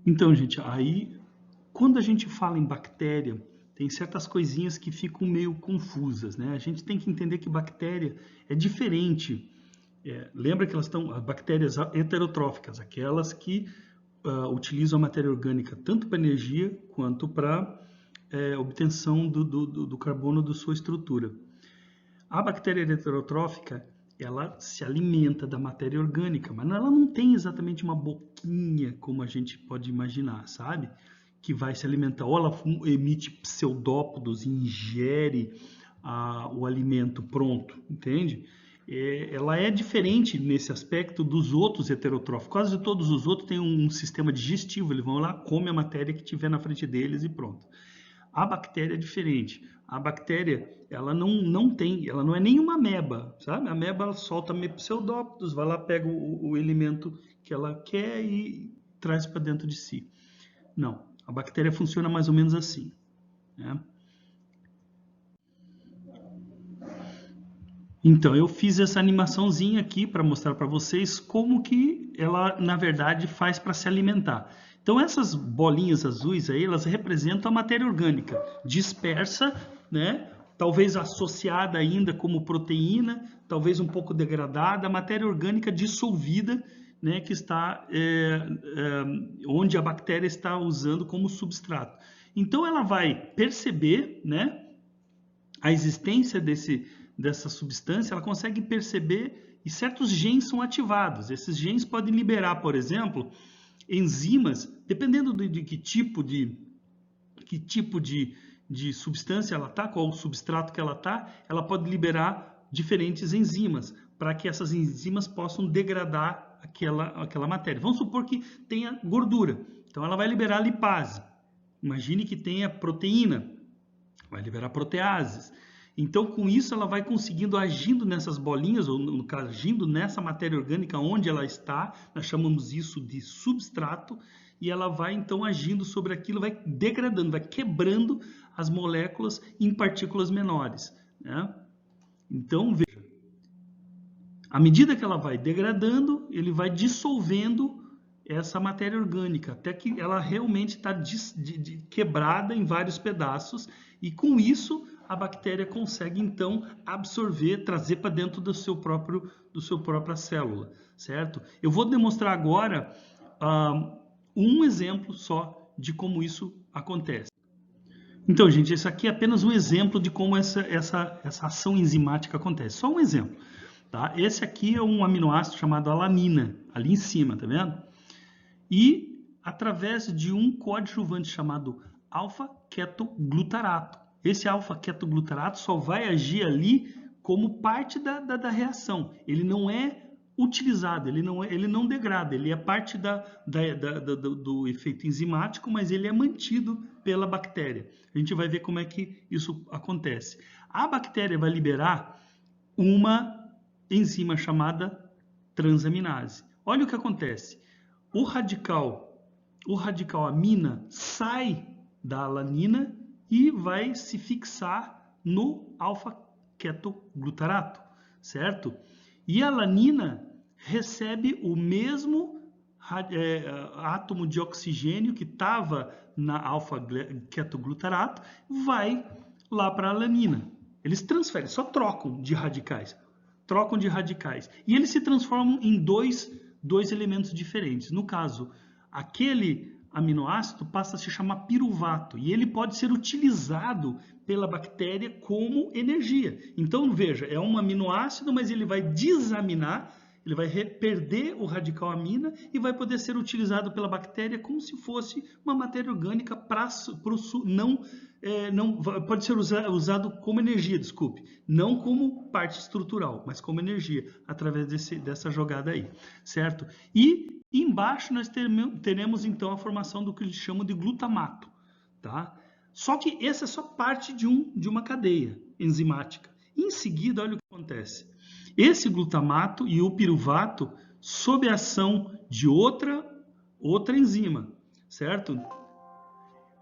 Então, gente, aí quando a gente fala em bactéria, tem certas coisinhas que ficam meio confusas, né? A gente tem que entender que bactéria é diferente. Lembra que elas estão, as bactérias heterotróficas, aquelas que utilizam a matéria orgânica tanto para energia quanto para obtenção do carbono da sua estrutura. A bactéria heterotrófica, ela se alimenta da matéria orgânica, mas ela não tem exatamente uma boquinha como a gente pode imaginar, sabe? Que vai se alimentar, ou ela emite pseudópodos, ingere o alimento pronto, entende? Ela é diferente nesse aspecto dos outros heterotróficos. Quase todos os outros têm um sistema digestivo, eles vão lá, comem a matéria que tiver na frente deles e pronto. A bactéria é diferente. A bactéria, ela não tem, ela não é nenhuma ameba, sabe? A ameba ela solta pseudópodos, vai lá, pega o elemento que ela quer e traz para dentro de si. Não, a bactéria funciona mais ou menos assim, né? Então, eu fiz essa animaçãozinha aqui para mostrar para vocês como que ela, na verdade, faz para se alimentar. Então, essas bolinhas azuis aí, elas representam a matéria orgânica dispersa, né? Talvez associada ainda como proteína, talvez um pouco degradada, a matéria orgânica dissolvida, né? Que está onde a bactéria está usando como substrato. Então, ela vai perceber, né? A existência dessa substância, ela consegue perceber e certos genes são ativados. Esses genes podem liberar, por exemplo, enzimas, dependendo de que tipo de substância ela está, qual o substrato que ela está, ela pode liberar diferentes enzimas para que essas enzimas possam degradar aquela matéria. Vamos supor que tenha gordura, então ela vai liberar lipase. Imagine que tenha proteína, vai liberar proteases. Então, com isso, ela vai conseguindo, agindo nessas bolinhas, ou no caso, agindo nessa matéria orgânica onde ela está, nós chamamos isso de substrato, e ela vai, então, agindo sobre aquilo, vai degradando, vai quebrando as moléculas em partículas menores, né? Então, veja, à medida que ela vai degradando, ele vai dissolvendo essa matéria orgânica, até que ela realmente está quebrada em vários pedaços, e com isso a bactéria consegue então absorver, trazer para dentro do seu própria célula, certo? Eu vou demonstrar agora um exemplo só de como isso acontece. Então, gente, esse aqui é apenas um exemplo de como essa ação enzimática acontece. Só um exemplo, tá? Esse aqui é um aminoácido chamado alanina, ali em cima, tá vendo? E através de um coadjuvante chamado alfa-ketoglutarato. Esse alfa-ketoglutarato só vai agir ali como parte da reação. Ele não é utilizado, ele não degrada, ele é parte do efeito enzimático, mas ele é mantido pela bactéria. A gente vai ver como é que isso acontece. A bactéria vai liberar uma enzima chamada transaminase. Olha o que acontece. O radical amina sai da alanina e vai se fixar no alfa-ketoglutarato, certo? E a alanina recebe o mesmo átomo de oxigênio que estava na alfa-ketoglutarato, vai lá para a alanina. Eles transferem, só trocam de radicais. E eles se transformam em dois elementos diferentes. No caso, aquele aminoácido passa a se chamar piruvato e ele pode ser utilizado pela bactéria como energia. Então, veja, é um aminoácido, mas ele vai desaminar, ele vai perder o radical amina e vai poder ser utilizado pela bactéria como se fosse uma matéria orgânica pode ser usado como energia, desculpe, não como parte estrutural, mas como energia, através dessa jogada aí, certo? E embaixo nós teremos então a formação do que eles chamam de glutamato, tá? Só que essa é só parte de uma cadeia enzimática. Em seguida, olha o que acontece. Esse glutamato e o piruvato, sob a ação de outra enzima, certo?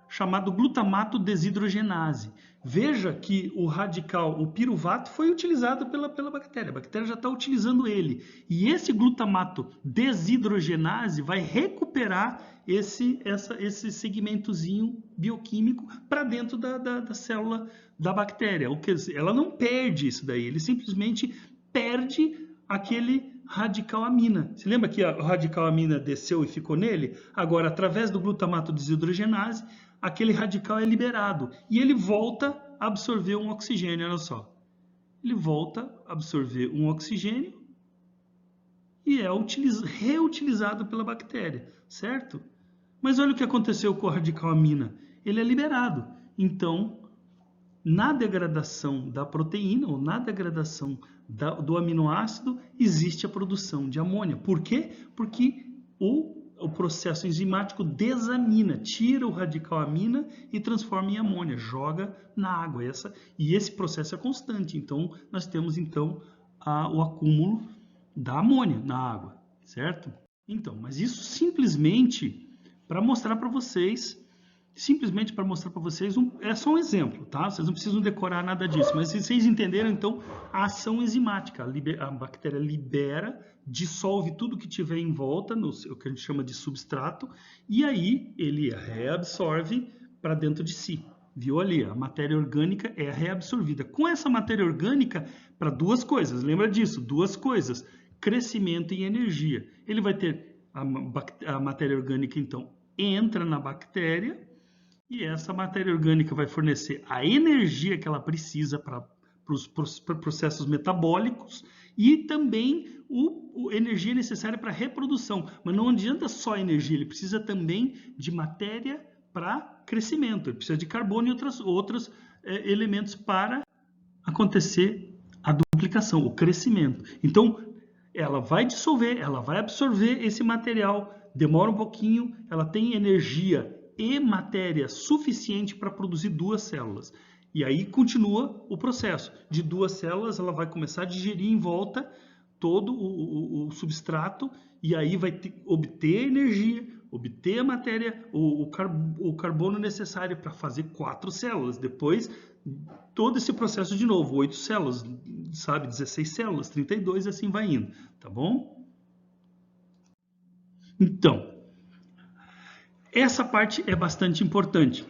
chamado glutamato desidrogenase. Veja que o radical, o piruvato, foi utilizado pela bactéria. A bactéria já está utilizando ele. E esse glutamato desidrogenase vai recuperar esse segmentozinho bioquímico para dentro da célula da bactéria. Ela não perde isso daí, ele simplesmente perde aquele radical amina. Você lembra que o radical amina desceu e ficou nele? Agora, através do glutamato desidrogenase, aquele radical é liberado e ele volta a absorver um oxigênio, olha só. Ele volta a absorver um oxigênio e é reutilizado pela bactéria, certo? Mas olha o que aconteceu com o radical amina. Ele é liberado. Então, na degradação da proteína ou na degradação do aminoácido, existe a produção de amônia. Por quê? Porque o processo enzimático desamina, tira o radical amina e transforma em amônia, joga na água. E esse processo é constante. Então, nós temos o acúmulo da amônia na água, certo? Então, mas isso simplesmente para mostrar para vocês, é só um exemplo, tá? Vocês não precisam decorar nada disso, mas vocês entenderam, então, a ação enzimática. A bactéria libera, dissolve tudo que tiver em volta, o que a gente chama de substrato, e aí ele reabsorve para dentro de si. Viu ali? A matéria orgânica é reabsorvida. Com essa matéria orgânica, para duas coisas, lembra disso? Duas coisas, crescimento e energia. Ele vai ter a matéria orgânica, então, entra na bactéria, e essa matéria orgânica vai fornecer a energia que ela precisa para os processos metabólicos e também a energia necessária para a reprodução. Mas não adianta só energia, ele precisa também de matéria para crescimento. Ele precisa de carbono e outros elementos para acontecer a duplicação, o crescimento. Então, ela vai dissolver, ela vai absorver esse material, demora um pouquinho, ela tem energia e matéria suficiente para produzir duas células. E aí continua o processo. De duas células, ela vai começar a digerir em volta todo o substrato e aí vai obter energia, obter a matéria, o carbono necessário para fazer 4 células. Depois, todo esse processo de novo, 8 células, sabe, 16 células, 32 e assim vai indo, tá bom? Então, essa parte é bastante importante.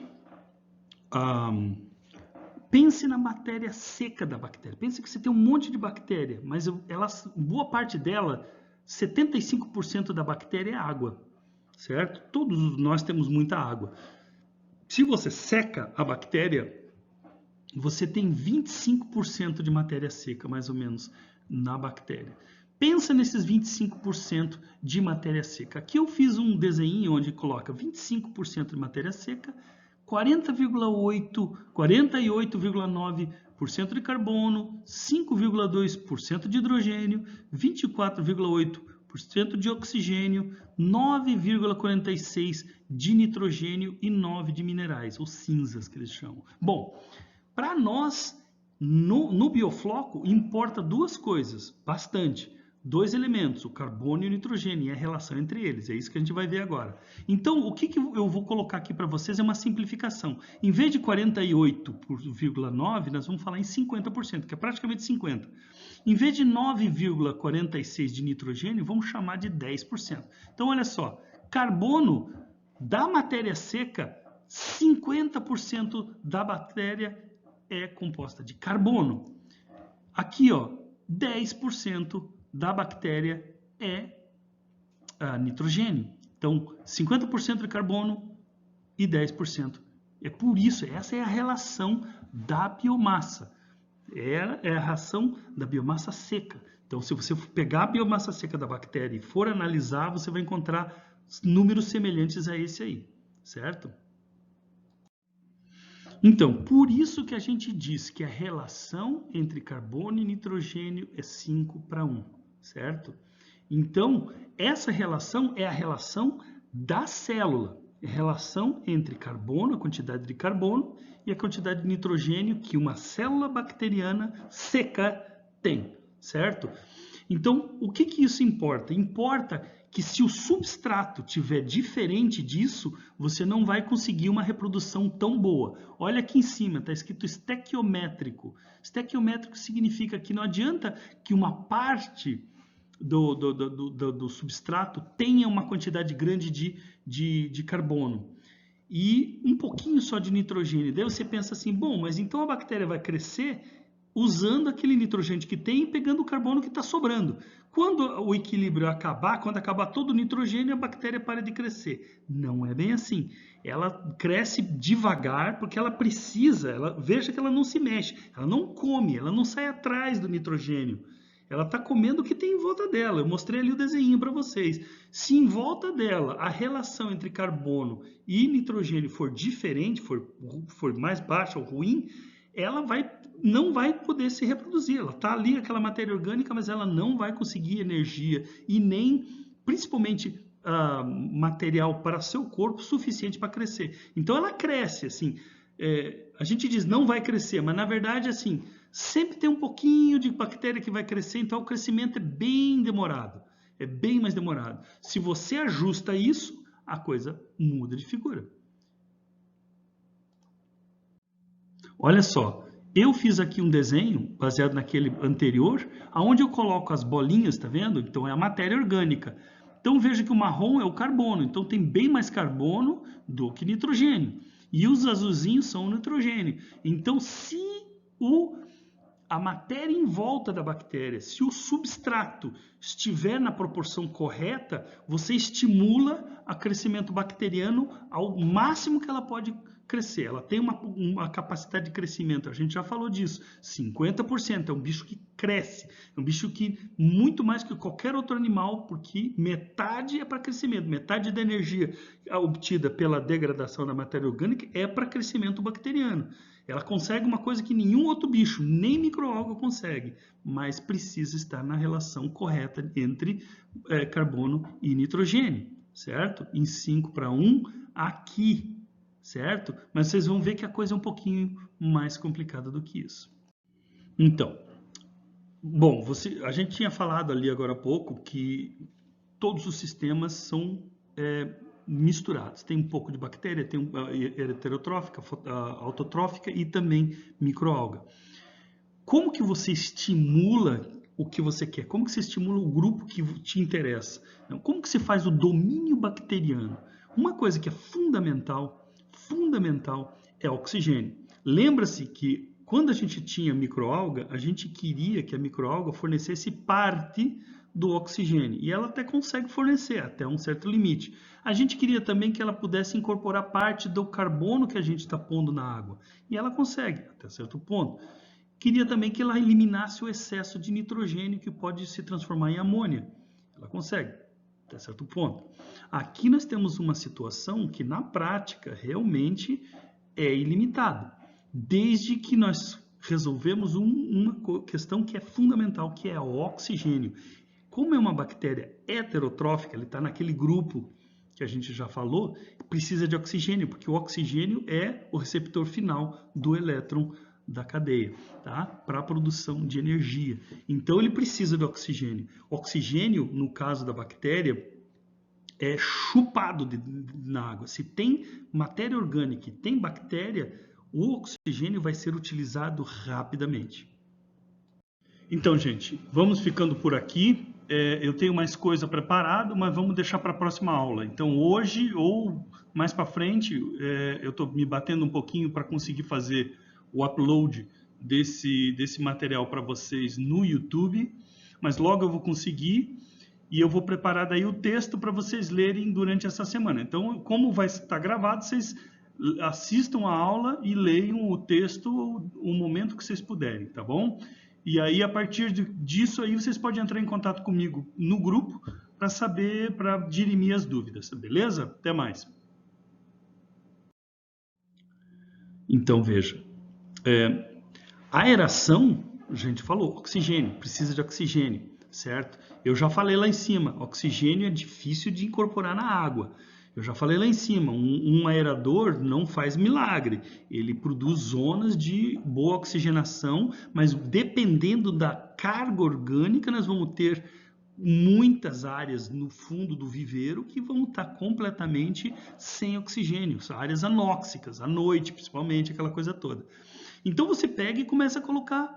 Pense na matéria seca da bactéria. Pense que você tem um monte de bactéria, mas boa parte dela, 75% da bactéria é água, certo? Todos nós temos muita água. Se você seca a bactéria, você tem 25% de matéria seca, mais ou menos, na bactéria. Pensa nesses 25% de matéria seca. Aqui eu fiz um desenho onde coloca 25% de matéria seca, 48,9% de carbono, 5,2% de hidrogênio, 24,8% de oxigênio, 9,46% de nitrogênio e 9% de minerais, ou cinzas que eles chamam. Bom, para nós, no biofloco, importa duas coisas, bastante. 2 elementos, o carbono e o nitrogênio, e a relação entre eles. É isso que a gente vai ver agora. Então, o que eu vou colocar aqui para vocês é uma simplificação. Em vez de 48,9%, nós vamos falar em 50%, que é praticamente 50%. Em vez de 9,46% de nitrogênio, vamos chamar de 10%. Então, olha só, carbono da matéria seca, 50% da bactéria é composta de carbono. Aqui, ó, 10% da bactéria é nitrogênio. Então, 50% de carbono e 10%. É por isso, essa é a relação da biomassa. É a relação da biomassa seca. Então, se você pegar a biomassa seca da bactéria e for analisar, você vai encontrar números semelhantes a esse aí, certo? Então, por isso que a gente diz que a relação entre carbono e nitrogênio é 5:1, certo? Então, essa relação é a relação da célula. É a relação entre carbono, a quantidade de carbono, e a quantidade de nitrogênio que uma célula bacteriana seca tem, certo? Então, o que isso importa? Importa que se o substrato tiver diferente disso, você não vai conseguir uma reprodução tão boa. Olha aqui em cima, está escrito estequiométrico. Estequiométrico significa que não adianta que uma parte do substrato tenha uma quantidade grande de carbono e um pouquinho só de nitrogênio. Daí você pensa assim, bom, mas então a bactéria vai crescer usando aquele nitrogênio que tem e pegando o carbono que está sobrando. Quando o equilíbrio acabar, quando acabar todo o nitrogênio, a bactéria para de crescer. Não é bem assim. Ela cresce devagar porque ela precisa, veja que ela não se mexe, ela não come, ela não sai atrás do nitrogênio. Ela está comendo o que tem em volta dela. Eu mostrei ali o desenho para vocês. Se em volta dela a relação entre carbono e nitrogênio for diferente, for mais baixa ou ruim, ela não vai poder se reproduzir. Ela está ali, aquela matéria orgânica, mas ela não vai conseguir energia e nem, principalmente, material para seu corpo suficiente para crescer. Então ela cresce, assim. A gente diz não vai crescer, mas na verdade, assim, sempre tem um pouquinho de bactéria que vai crescer, então o crescimento é bem demorado, é bem mais demorado. Se você ajusta isso, a coisa muda de figura. Olha só, eu fiz aqui um desenho baseado naquele anterior, onde eu coloco as bolinhas, tá vendo? Então é a matéria orgânica. Então veja que o marrom é o carbono, então tem bem mais carbono do que nitrogênio. E os azulzinhos são o nitrogênio. Então se a matéria em volta da bactéria, se o substrato estiver na proporção correta, você estimula o crescimento bacteriano ao máximo que ela pode crescer. Ela tem uma capacidade de crescimento, a gente já falou disso, 50%. É um bicho que cresce, é um bicho que muito mais que qualquer outro animal, porque metade é para crescimento, metade da energia obtida pela degradação da matéria orgânica é para crescimento bacteriano. Ela consegue uma coisa que nenhum outro bicho, nem microalga consegue, mas precisa estar na relação correta entre carbono e nitrogênio, certo? Em 5:1 aqui, certo? Mas vocês vão ver que a coisa é um pouquinho mais complicada do que isso. Então, bom, a gente tinha falado ali agora há pouco que todos os sistemas são misturados. Tem um pouco de bactéria, tem heterotrófica, autotrófica e também microalga. Como que você estimula o que você quer? Como que você estimula o grupo que te interessa? Como que você faz o domínio bacteriano? Uma coisa que é fundamental é oxigênio. Lembra-se que quando a gente tinha microalga, a gente queria que a microalga fornecesse parte do oxigênio, e ela até consegue fornecer até um certo limite. A gente queria também que ela pudesse incorporar parte do carbono que a gente está pondo na água, e ela consegue até certo ponto. Queria também que ela eliminasse o excesso de nitrogênio que pode se transformar em amônia. Ela consegue até certo ponto. Aqui nós temos uma situação que na prática realmente é ilimitada, desde que nós resolvemos uma questão que é fundamental, que é o oxigênio. Como é uma bactéria heterotrófica, ele está naquele grupo que a gente já falou, precisa de oxigênio, porque o oxigênio é o receptor final do elétron da cadeia, tá? Para a produção de energia. Então ele precisa de oxigênio. Oxigênio, no caso da bactéria, é chupado na água. Se tem matéria orgânica e tem bactéria, o oxigênio vai ser utilizado rapidamente. Então, gente, vamos ficando por aqui. Eu tenho mais coisa preparada, mas vamos deixar para a próxima aula. Então, hoje ou mais para frente, eu estou me batendo um pouquinho para conseguir fazer o upload desse material para vocês no YouTube, mas logo eu vou conseguir e eu vou preparar daí o texto para vocês lerem durante essa semana. Então, como vai estar gravado, vocês assistam a aula e leiam o texto o momento que vocês puderem, tá bom? E aí, a partir disso, aí vocês podem entrar em contato comigo no grupo para dirimir as dúvidas, beleza? Até mais. Então, veja. A aeração, a gente falou, oxigênio, precisa de oxigênio, certo? Eu já falei lá em cima, oxigênio é difícil de incorporar na água. Eu já falei lá em cima, um aerador não faz milagre. Ele produz zonas de boa oxigenação, mas dependendo da carga orgânica, nós vamos ter muitas áreas no fundo do viveiro que vão estar completamente sem oxigênio, áreas anóxicas, à noite principalmente, aquela coisa toda. Então você pega e começa a colocar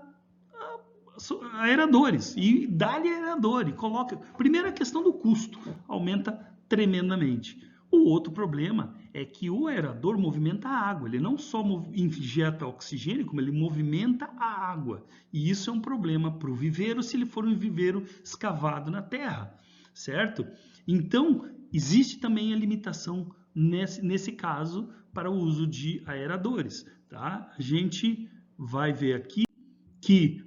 aeradores, e dá-lhe aerador, e coloca... Primeiro a questão do custo, aumenta tremendamente. O outro problema é que o aerador movimenta a água, ele não só injeta oxigênio, como ele movimenta a água. E isso é um problema para o viveiro se ele for um viveiro escavado na terra, certo? Então, existe também a limitação nesse caso para o uso de aeradores, tá? A gente vai ver aqui que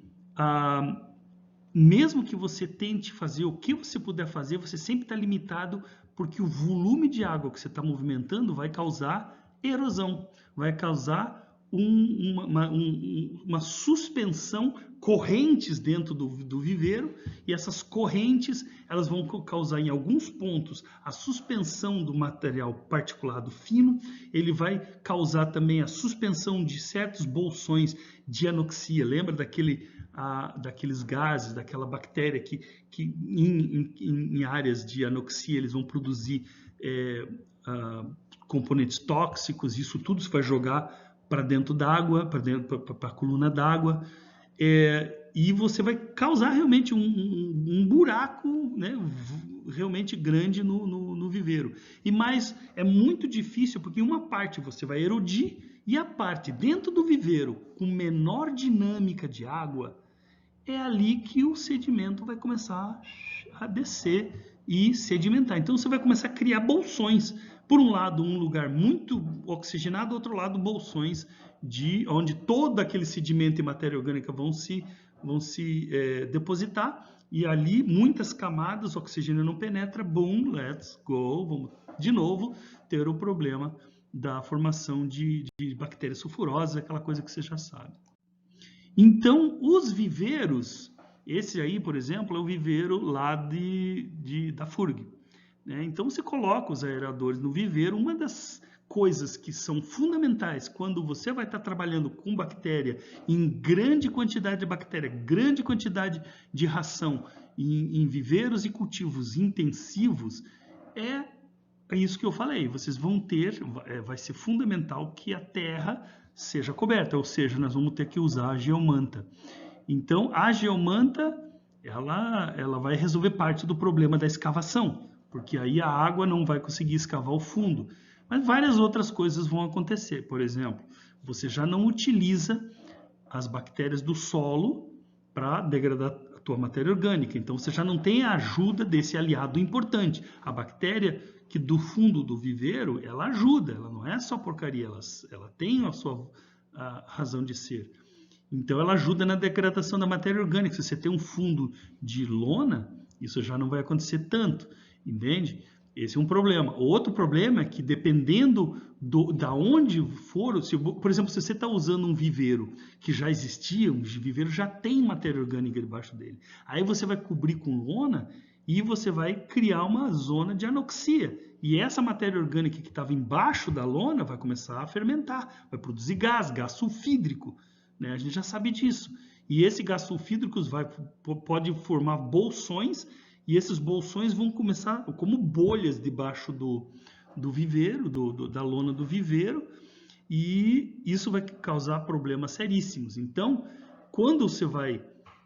mesmo que você tente fazer o que você puder fazer, você sempre está limitado porque o volume de água que você está movimentando vai causar erosão, vai causar uma suspensão, correntes dentro do viveiro, e essas correntes elas vão causar em alguns pontos a suspensão do material particulado fino, ele vai causar também a suspensão de certos bolsões de anoxia. Lembra daqueles gases, daquela bactéria que em áreas de anoxia eles vão produzir componentes tóxicos, isso tudo se vai jogar para dentro d'água, para a coluna d'água, e você vai causar realmente um buraco, né, realmente grande no viveiro. Mas é muito difícil, porque uma parte você vai erodir, e a parte dentro do viveiro, com menor dinâmica de água, é ali que o sedimento vai começar a descer e sedimentar. Então você vai começar a criar bolsões. Por um lado, um lugar muito oxigenado, do outro lado, bolsões onde todo aquele sedimento e matéria orgânica vão se depositar, e ali muitas camadas, o oxigênio não penetra, boom, let's go, vamos de novo ter o problema da formação de bactérias sulfurosas, aquela coisa que você já sabe. Então, os viveiros, esse aí, por exemplo, é o viveiro lá da FURG. Né? Então, você coloca os aeradores no viveiro. Uma das coisas que são fundamentais quando você vai estar trabalhando com bactéria, em grande quantidade de bactéria, grande quantidade de ração, em viveiros e cultivos intensivos, é isso que eu falei. Vocês vão ter, vai ser fundamental que a terra seja coberta, ou seja, nós vamos ter que usar a geomanta. Então, a geomanta, ela vai resolver parte do problema da escavação, porque aí a água não vai conseguir escavar o fundo. Mas várias outras coisas vão acontecer. Por exemplo, você já não utiliza as bactérias do solo para degradar a tua matéria orgânica. Então, você já não tem a ajuda desse aliado importante. A bactéria que do fundo do viveiro, ela ajuda, ela não é só porcaria, ela tem a sua razão de ser. Então, ela ajuda na degradação da matéria orgânica. Se você tem um fundo de lona, isso já não vai acontecer tanto, entende? Esse é um problema. Outro problema é que, dependendo da onde for, por exemplo, se você está usando um viveiro que já existia, um viveiro já tem matéria orgânica debaixo dele. Aí você vai cobrir com lona e você vai criar uma zona de anoxia. E essa matéria orgânica que estava embaixo da lona vai começar a fermentar, vai produzir gás sulfídrico. Né? A gente já sabe disso. E esse gás sulfídrico pode formar bolsões, e esses bolsões vão começar como bolhas debaixo do viveiro, da lona do viveiro, e isso vai causar problemas seríssimos. Então, quando você vai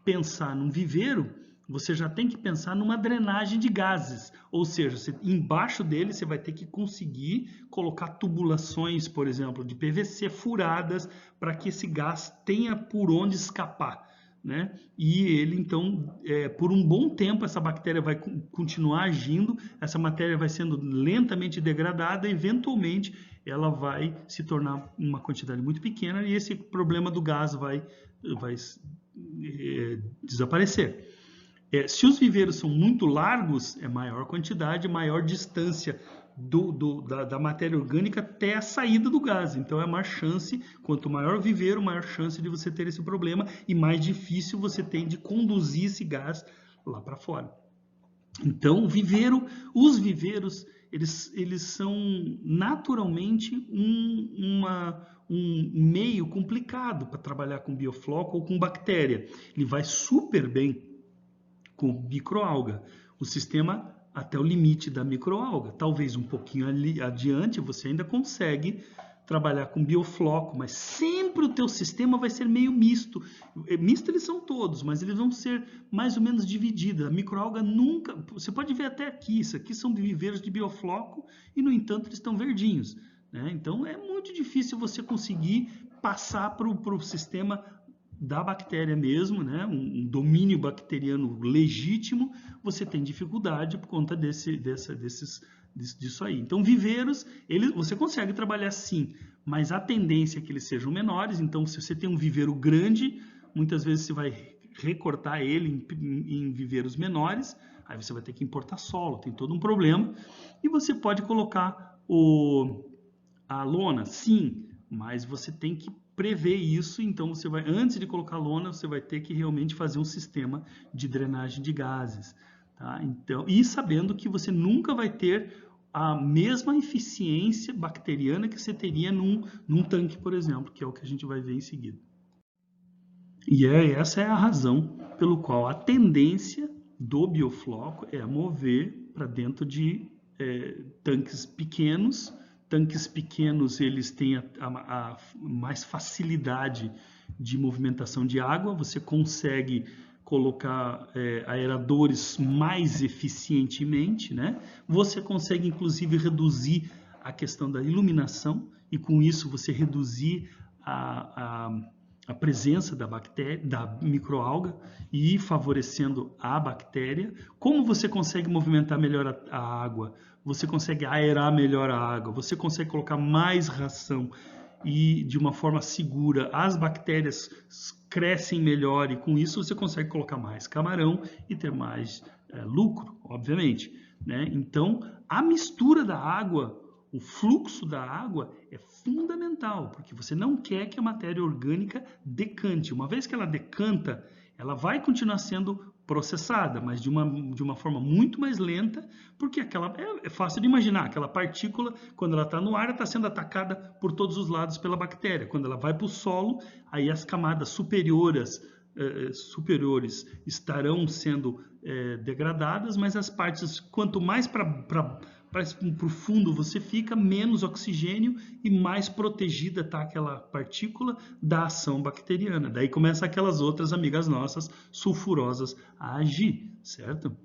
pensar num viveiro, você já tem que pensar numa drenagem de gases, ou seja, embaixo dele você vai ter que conseguir colocar tubulações, por exemplo, de PVC furadas, para que esse gás tenha por onde escapar. Né? E ele, então, por um bom tempo, essa bactéria vai continuar agindo, essa matéria vai sendo lentamente degradada, e eventualmente ela vai se tornar uma quantidade muito pequena, e esse problema do gás vai desaparecer. Se os viveiros são muito largos, é maior quantidade, maior distância da matéria orgânica até a saída do gás. Então é maior chance, quanto maior o viveiro, maior chance de você ter esse problema, e mais difícil você tem de conduzir esse gás lá para fora. Então os viveiros, eles são naturalmente um meio complicado para trabalhar com biofloco ou com bactéria. Ele vai super bem com microalga. O sistema até o limite da microalga. Talvez um pouquinho ali adiante você ainda consegue trabalhar com biofloco, mas sempre o teu sistema vai ser meio misto. Misto eles são todos, mas eles vão ser mais ou menos divididos. A microalga nunca... Você pode ver até aqui, isso aqui são viveiros de biofloco e, no entanto, eles estão verdinhos, né? Então, é muito difícil você conseguir passar para o sistema da bactéria mesmo, né? Um domínio bacteriano legítimo, você tem dificuldade por conta disso aí. Então, viveiros, você consegue trabalhar sim, mas a tendência é que eles sejam menores. Então, se você tem um viveiro grande, muitas vezes você vai recortar ele em viveiros menores, aí você vai ter que importar solo, tem todo um problema. E você pode colocar a lona, sim, mas você tem que prever isso. Então, você vai, antes de colocar a lona, você vai ter que realmente fazer um sistema de drenagem de gases. Tá? Então, e sabendo que você nunca vai ter a mesma eficiência bacteriana que você teria num tanque, por exemplo, que é o que a gente vai ver em seguida. E essa é a razão pelo qual a tendência do biofloco é mover para dentro de tanques pequenos. Tanques pequenos, eles têm a mais facilidade de movimentação de água, você consegue colocar aeradores mais eficientemente, né? Você consegue, inclusive, reduzir a questão da iluminação e, com isso, você reduzir a presença da bactéria, da microalga, e favorecendo a bactéria. Como você consegue movimentar melhor a água? Você consegue aerar melhor a água, você consegue colocar mais ração e de uma forma segura. As bactérias crescem melhor e com isso você consegue colocar mais camarão e ter mais lucro, obviamente, né? Então, a mistura da água, o fluxo da água é fundamental, porque você não quer que a matéria orgânica decante. Uma vez que ela decanta, ela vai continuar sendo processada, mas de uma forma muito mais lenta, porque é fácil de imaginar, aquela partícula, quando ela está no ar, está sendo atacada por todos os lados pela bactéria. Quando ela vai para o solo, aí as camadas superiores estarão sendo degradadas, mas as partes, quanto mais para o fundo você fica, menos oxigênio e mais protegida está aquela partícula da ação bacteriana. Daí começam aquelas outras amigas nossas sulfurosas a agir, certo?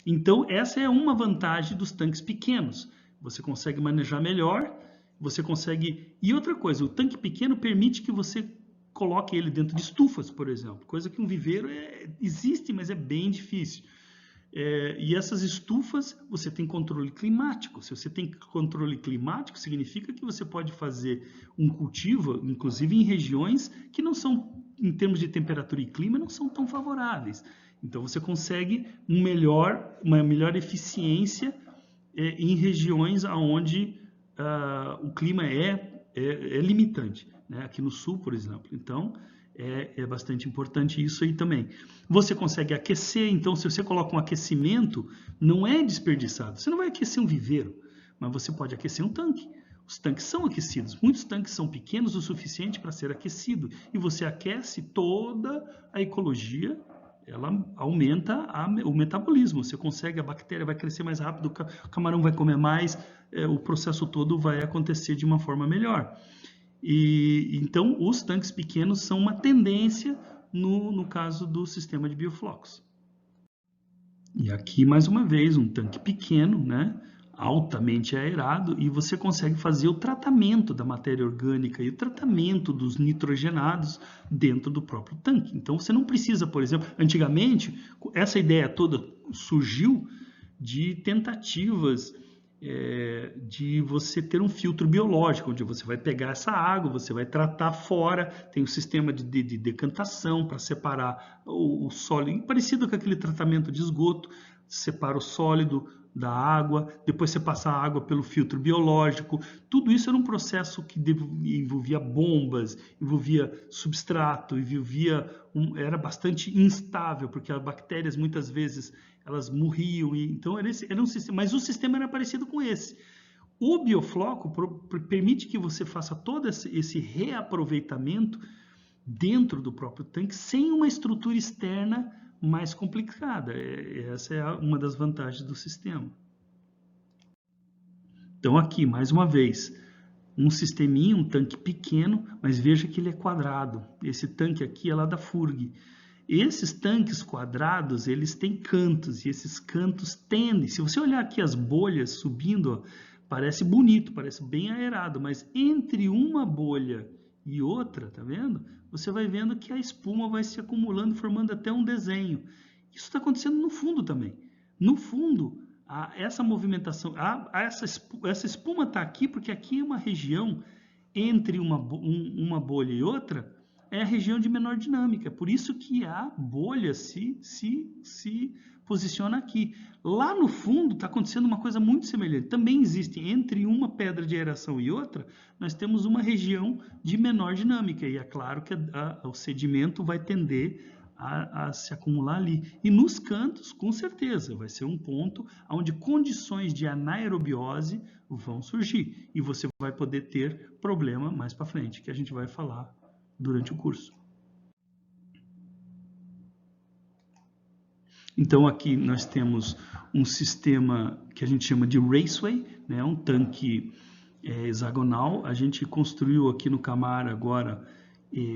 Então, essa é uma vantagem dos tanques pequenos. Você consegue manejar melhor, você consegue... E outra coisa, o tanque pequeno permite que você coloque ele dentro de estufas, por exemplo, coisa que um viveiro existe, mas é bem difícil. E essas estufas, você tem controle climático. Se você tem controle climático, significa que você pode fazer um cultivo, inclusive em regiões que não são, em termos de temperatura e clima, não são tão favoráveis. Então, você consegue uma melhor eficiência em regiões onde o clima é limitante, né? Aqui no sul, por exemplo. Então, é bastante importante isso aí também. Você consegue aquecer, então se você coloca um aquecimento, não é desperdiçado. Você não vai aquecer um viveiro, mas você pode aquecer um tanque. Os tanques são aquecidos. Muitos tanques são pequenos o suficiente para ser aquecido. E você aquece toda a ecologia, ela aumenta o metabolismo. Você consegue, a bactéria vai crescer mais rápido, o camarão vai comer mais, o processo todo vai acontecer de uma forma melhor. Então, os tanques pequenos são uma tendência no caso do sistema de bioflocos. E aqui, mais uma vez, um tanque pequeno, né, altamente aerado, e você consegue fazer o tratamento da matéria orgânica e o tratamento dos nitrogenados dentro do próprio tanque. Então, você não precisa, por exemplo, antigamente, essa ideia toda surgiu de tentativas de você ter um filtro biológico, onde você vai pegar essa água, você vai tratar fora, tem um sistema de decantação para separar o sólido, parecido com aquele tratamento de esgoto, separa o sólido da água, depois você passa a água pelo filtro biológico. Tudo isso era um processo que envolvia bombas, envolvia substrato, era bastante instável, porque as bactérias muitas vezes elas morriam, então era um sistema, mas o sistema era parecido com esse. O biofloco permite que você faça todo esse reaproveitamento dentro do próprio tanque, sem uma estrutura externa mais complicada. Essa é uma das vantagens do sistema. Então aqui, mais uma vez, um sisteminha, um tanque pequeno, mas veja que ele é quadrado. Esse tanque aqui é lá da FURG. Esses tanques quadrados, eles têm cantos, e esses cantos tendem. Se você olhar aqui as bolhas subindo, ó, parece bonito, parece bem aerado, mas entre uma bolha e outra, tá vendo? Você vai vendo que a espuma vai se acumulando, formando até um desenho. Isso está acontecendo no fundo também. No fundo, essa movimentação, essa espuma está aqui porque aqui é uma região entre uma bolha e outra, é a região de menor dinâmica. Por isso que a bolha se posiciona aqui. Lá no fundo está acontecendo uma coisa muito semelhante. Também existe entre uma pedra de aeração e outra, nós temos uma região de menor dinâmica. E é claro que o sedimento vai tender a se acumular ali. E nos cantos, com certeza, vai ser um ponto onde condições de anaerobiose vão surgir. E você vai poder ter problema mais para frente, que a gente vai falar durante o curso. Então aqui nós temos um sistema que a gente chama de raceway, né? Um tanque hexagonal. A gente construiu aqui no Camara agora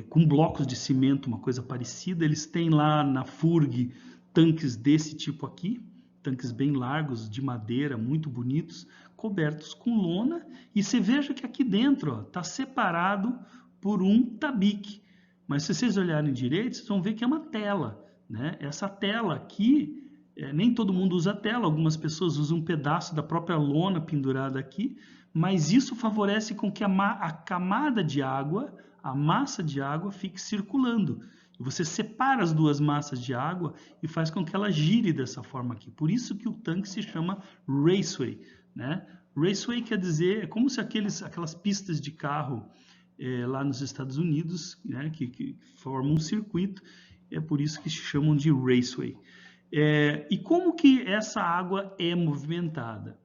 com blocos de cimento, uma coisa parecida. Eles têm lá na FURG tanques desse tipo aqui, tanques bem largos, de madeira, muito bonitos, cobertos com lona. E você veja que aqui dentro está separado por um tabique. Mas se vocês olharem direito, vocês vão ver que é uma tela, né? Essa tela aqui, nem todo mundo usa tela, algumas pessoas usam um pedaço da própria lona pendurada aqui, mas isso favorece com que a camada de água, a massa de água, fique circulando. Você separa as duas massas de água e faz com que ela gire dessa forma aqui. Por isso que o tanque se chama raceway, né? Raceway quer dizer, é como se aquelas pistas de carro lá nos Estados Unidos, né, que formam um circuito, é por isso que se chamam de raceway. E como que essa água é movimentada?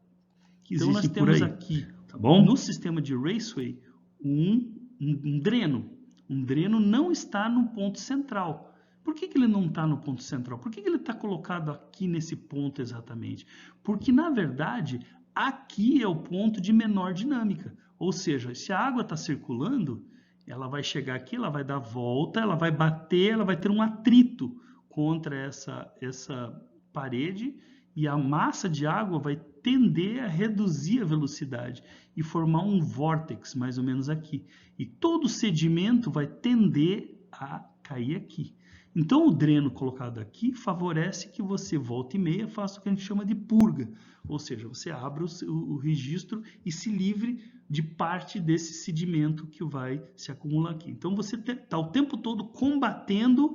Então nós temos aqui, tá bom? No sistema de raceway, um dreno. Um dreno não está no ponto central. Por que ele não está no ponto central? Por que ele está colocado aqui nesse ponto exatamente? Porque, na verdade, aqui é o ponto de menor dinâmica. Ou seja, se a água está circulando, ela vai chegar aqui, ela vai dar volta, ela vai bater, ela vai ter um atrito contra essa parede e a massa de água vai tender a reduzir a velocidade e formar um vórtex, mais ou menos aqui. E todo o sedimento vai tender a cair aqui. Então, o dreno colocado aqui favorece que você, volta e meia, faça o que a gente chama de purga. Ou seja, você abra o registro e se livre de parte desse sedimento que vai se acumular aqui. Então, você está o tempo todo combatendo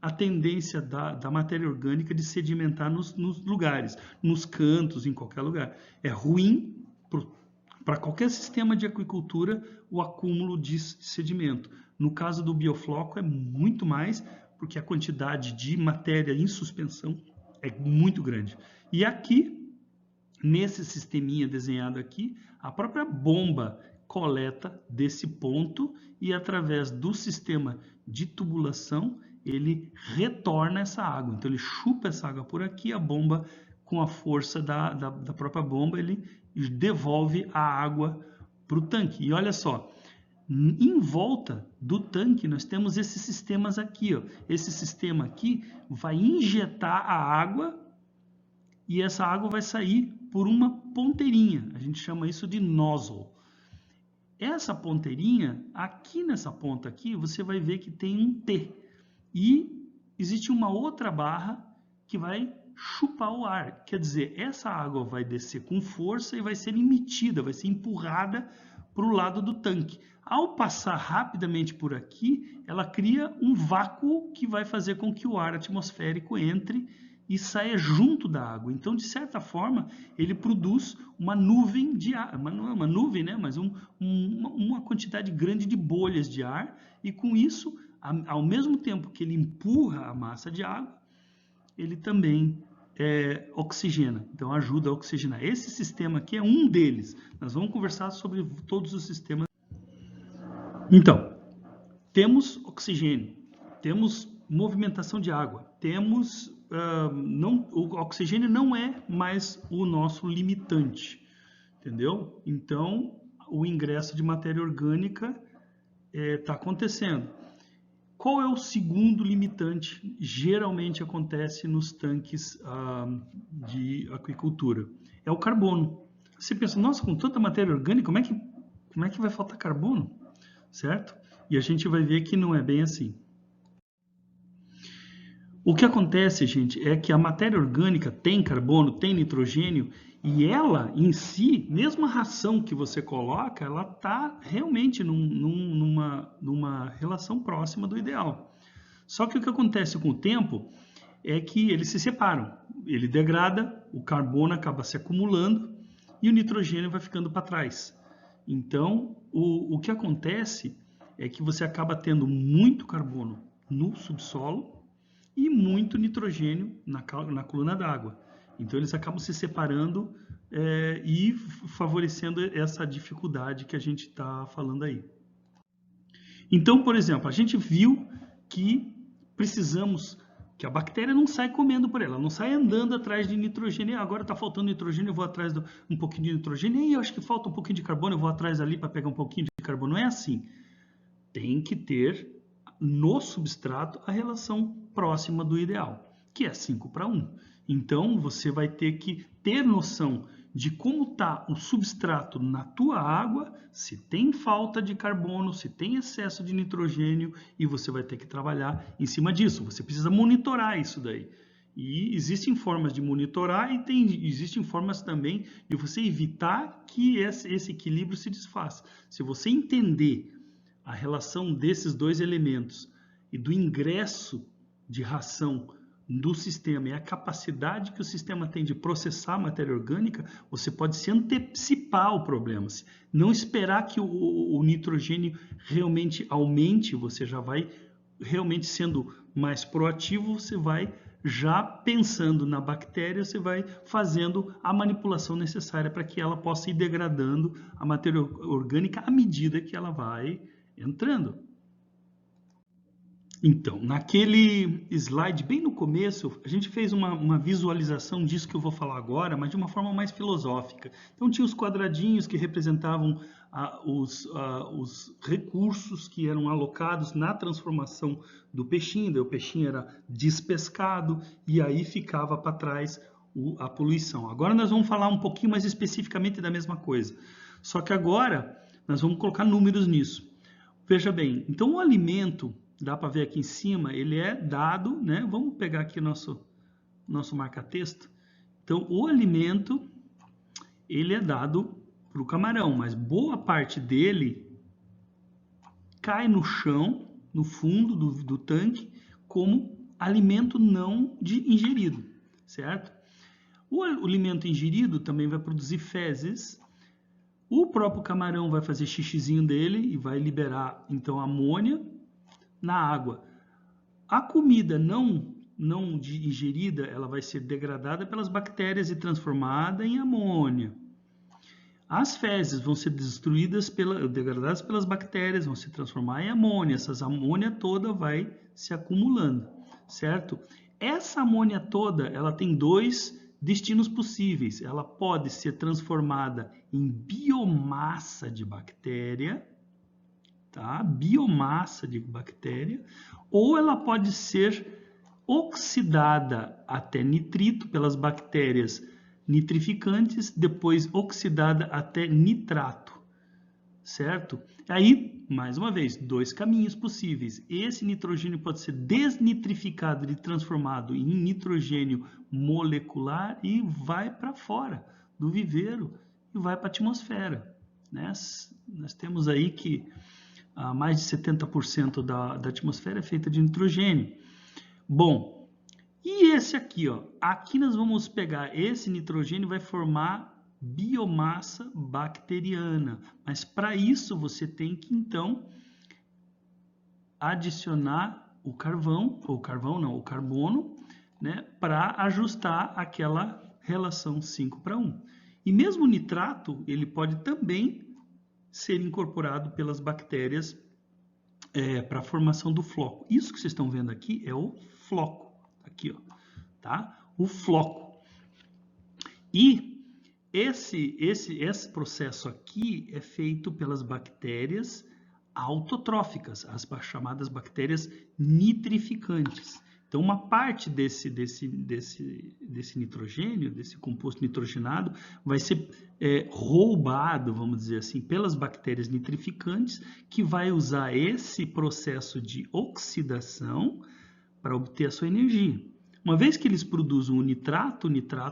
a tendência da matéria orgânica de sedimentar nos lugares, nos cantos, em qualquer lugar. É ruim para qualquer sistema de aquicultura o acúmulo de sedimento. No caso do biofloco é muito mais, porque a quantidade de matéria em suspensão é muito grande. E aqui, nesse sisteminha desenhado aqui, a própria bomba coleta desse ponto e através do sistema de tubulação ele retorna essa água. Então ele chupa essa água por aqui, a bomba, com a força da própria bomba, ele devolve a água para o tanque. E olha só, em volta do tanque nós temos esses sistemas aqui, ó. Esse sistema aqui vai injetar a água e essa água vai sair por uma ponteirinha. A gente chama isso de nozzle. Essa ponteirinha, aqui nessa ponta aqui, você vai ver que tem um T. E existe uma outra barra que vai chupar o ar. Quer dizer, essa água vai descer com força e vai ser emitida, vai ser empurrada para o lado do tanque. Ao passar rapidamente por aqui, ela cria um vácuo que vai fazer com que o ar atmosférico entre e saia junto da água. Então, de certa forma, ele produz uma nuvem de ar, uma nuvem, né? Mas uma quantidade grande de bolhas de ar, e com isso, ao mesmo tempo que ele empurra a massa de água, ele também oxigena, então ajuda a oxigenar. Esse sistema aqui é um deles. Nós vamos conversar sobre todos os sistemas. Então, temos oxigênio, temos movimentação de água, temos, o oxigênio não é mais o nosso limitante, entendeu? Então, o ingresso de matéria orgânica está acontecendo. Qual é o segundo limitante? Geralmente acontece nos tanques de aquicultura. É o carbono. Você pensa, nossa, com tanta matéria orgânica, como é que vai faltar carbono? Certo? E a gente vai ver que não é bem assim. O que acontece, gente, é que a matéria orgânica tem carbono, tem nitrogênio, e ela em si, mesmo a ração que você coloca, ela está realmente numa relação próxima do ideal. Só que o que acontece com o tempo é que eles se separam. Ele degrada, o carbono acaba se acumulando e o nitrogênio vai ficando para trás. Então, o que acontece é que você acaba tendo muito carbono no subsolo e muito nitrogênio na coluna d'água. Então, eles acabam se separando e favorecendo essa dificuldade que a gente está falando aí. Então, por exemplo, a gente viu que precisamos que a bactéria não sai comendo por ela, não sai andando atrás de nitrogênio. Agora está faltando nitrogênio, eu vou atrás de um pouquinho de nitrogênio. E eu acho que falta um pouquinho de carbono, eu vou atrás ali para pegar um pouquinho de carbono. Não é assim. Tem que ter no substrato a relação próxima do ideal, que é 5:1. Então, você vai ter que ter noção de como está o substrato na tua água, se tem falta de carbono, se tem excesso de nitrogênio, e você vai ter que trabalhar em cima disso. Você precisa monitorar isso daí. E existem formas de monitorar e existem formas também de você evitar que esse equilíbrio se desfaça. Se você entender a relação desses dois elementos e do ingresso de ração do sistema e a capacidade que o sistema tem de processar a matéria orgânica, você pode se antecipar ao problema. Não esperar que o nitrogênio realmente aumente, você já vai realmente sendo mais proativo, você vai já pensando na bactéria, você vai fazendo a manipulação necessária para que ela possa ir degradando a matéria orgânica à medida que ela vai entrando. Então, naquele slide bem no começo, a gente fez uma visualização disso que eu vou falar agora, mas de uma forma mais filosófica. Então, tinha os quadradinhos que representavam os recursos que eram alocados na transformação do peixinho. Daí o peixinho era despescado e aí ficava para trás a poluição. Agora nós vamos falar um pouquinho mais especificamente da mesma coisa. Só que agora nós vamos colocar números nisso. Veja bem, então o alimento, dá para ver aqui em cima, ele é dado, né? Vamos pegar aqui nosso marca-texto. Então, o alimento, ele é dado para o camarão, mas boa parte dele cai no chão, no fundo do tanque, como alimento não ingerido, certo? O alimento ingerido também vai produzir fezes. O próprio camarão vai fazer xixizinho dele e vai liberar, então, amônia na água. A comida não ingerida, ela vai ser degradada pelas bactérias e transformada em amônia. As fezes vão ser degradadas pelas bactérias, vão se transformar em amônia. Essa amônia toda vai se acumulando, certo? Essa amônia toda, ela tem dois destinos possíveis. Ela pode ser transformada em biomassa de bactéria, tá? Biomassa de bactéria, ou ela pode ser oxidada até nitrito pelas bactérias nitrificantes, depois oxidada até nitrato, certo? Aí, mais uma vez, dois caminhos possíveis. Esse nitrogênio pode ser desnitrificado e transformado em nitrogênio molecular e vai para fora do viveiro e vai para a atmosfera, né? Nós temos aí que mais de 70% da atmosfera é feita de nitrogênio. Bom, e esse aqui, ó, aqui nós vamos pegar esse nitrogênio e vai formar biomassa bacteriana. Mas para isso você tem que então adicionar o carbono, né, para ajustar aquela relação 5:1. E mesmo o nitrato, ele pode também ser incorporado pelas bactérias para a formação do floco. Isso que vocês estão vendo aqui é o floco. aqui, ó, tá? O floco. E esse processo aqui é feito pelas bactérias autotróficas, as chamadas bactérias nitrificantes. Então, uma parte desse nitrogênio, desse composto nitrogenado, vai ser roubado, vamos dizer assim, pelas bactérias nitrificantes, que vai usar esse processo de oxidação para obter a sua energia. Uma vez que eles produzem o nitrato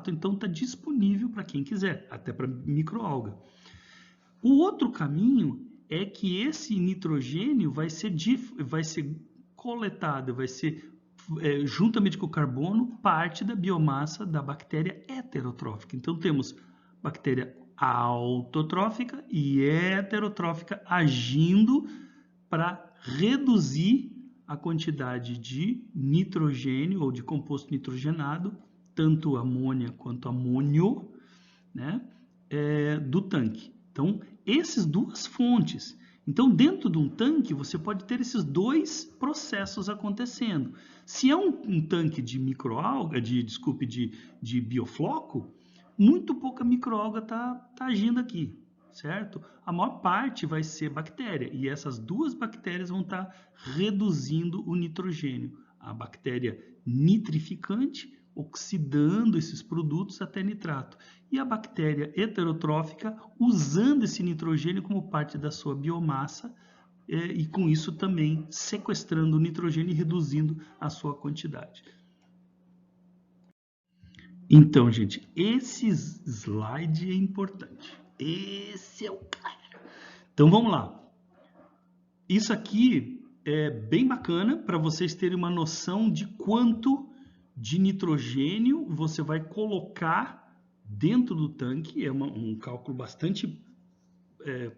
então está disponível para quem quiser, até para microalga. O outro caminho é que esse nitrogênio vai ser coletado, vai ser juntamente com o carbono, parte da biomassa da bactéria heterotrófica. Então temos bactéria autotrófica e heterotrófica agindo para reduzir a quantidade de nitrogênio ou de composto nitrogenado, tanto amônia quanto amônio, né, do tanque. Então, essas duas fontes. Então, dentro de um tanque, você pode ter esses dois processos acontecendo. Se é um tanque de microalga, de biofloco, muito pouca microalga está agindo aqui, certo? A maior parte vai ser bactéria, e essas duas bactérias vão estar reduzindo o nitrogênio. A bactéria nitrificante, oxidando esses produtos até nitrato. E a bactéria heterotrófica usando esse nitrogênio como parte da sua biomassa e com isso também sequestrando o nitrogênio e reduzindo a sua quantidade. Então, gente, esse slide é importante. Esse é o cara. Então, vamos lá. Isso aqui é bem bacana para vocês terem uma noção de quanto de nitrogênio você vai colocar dentro do tanque. É um cálculo bastante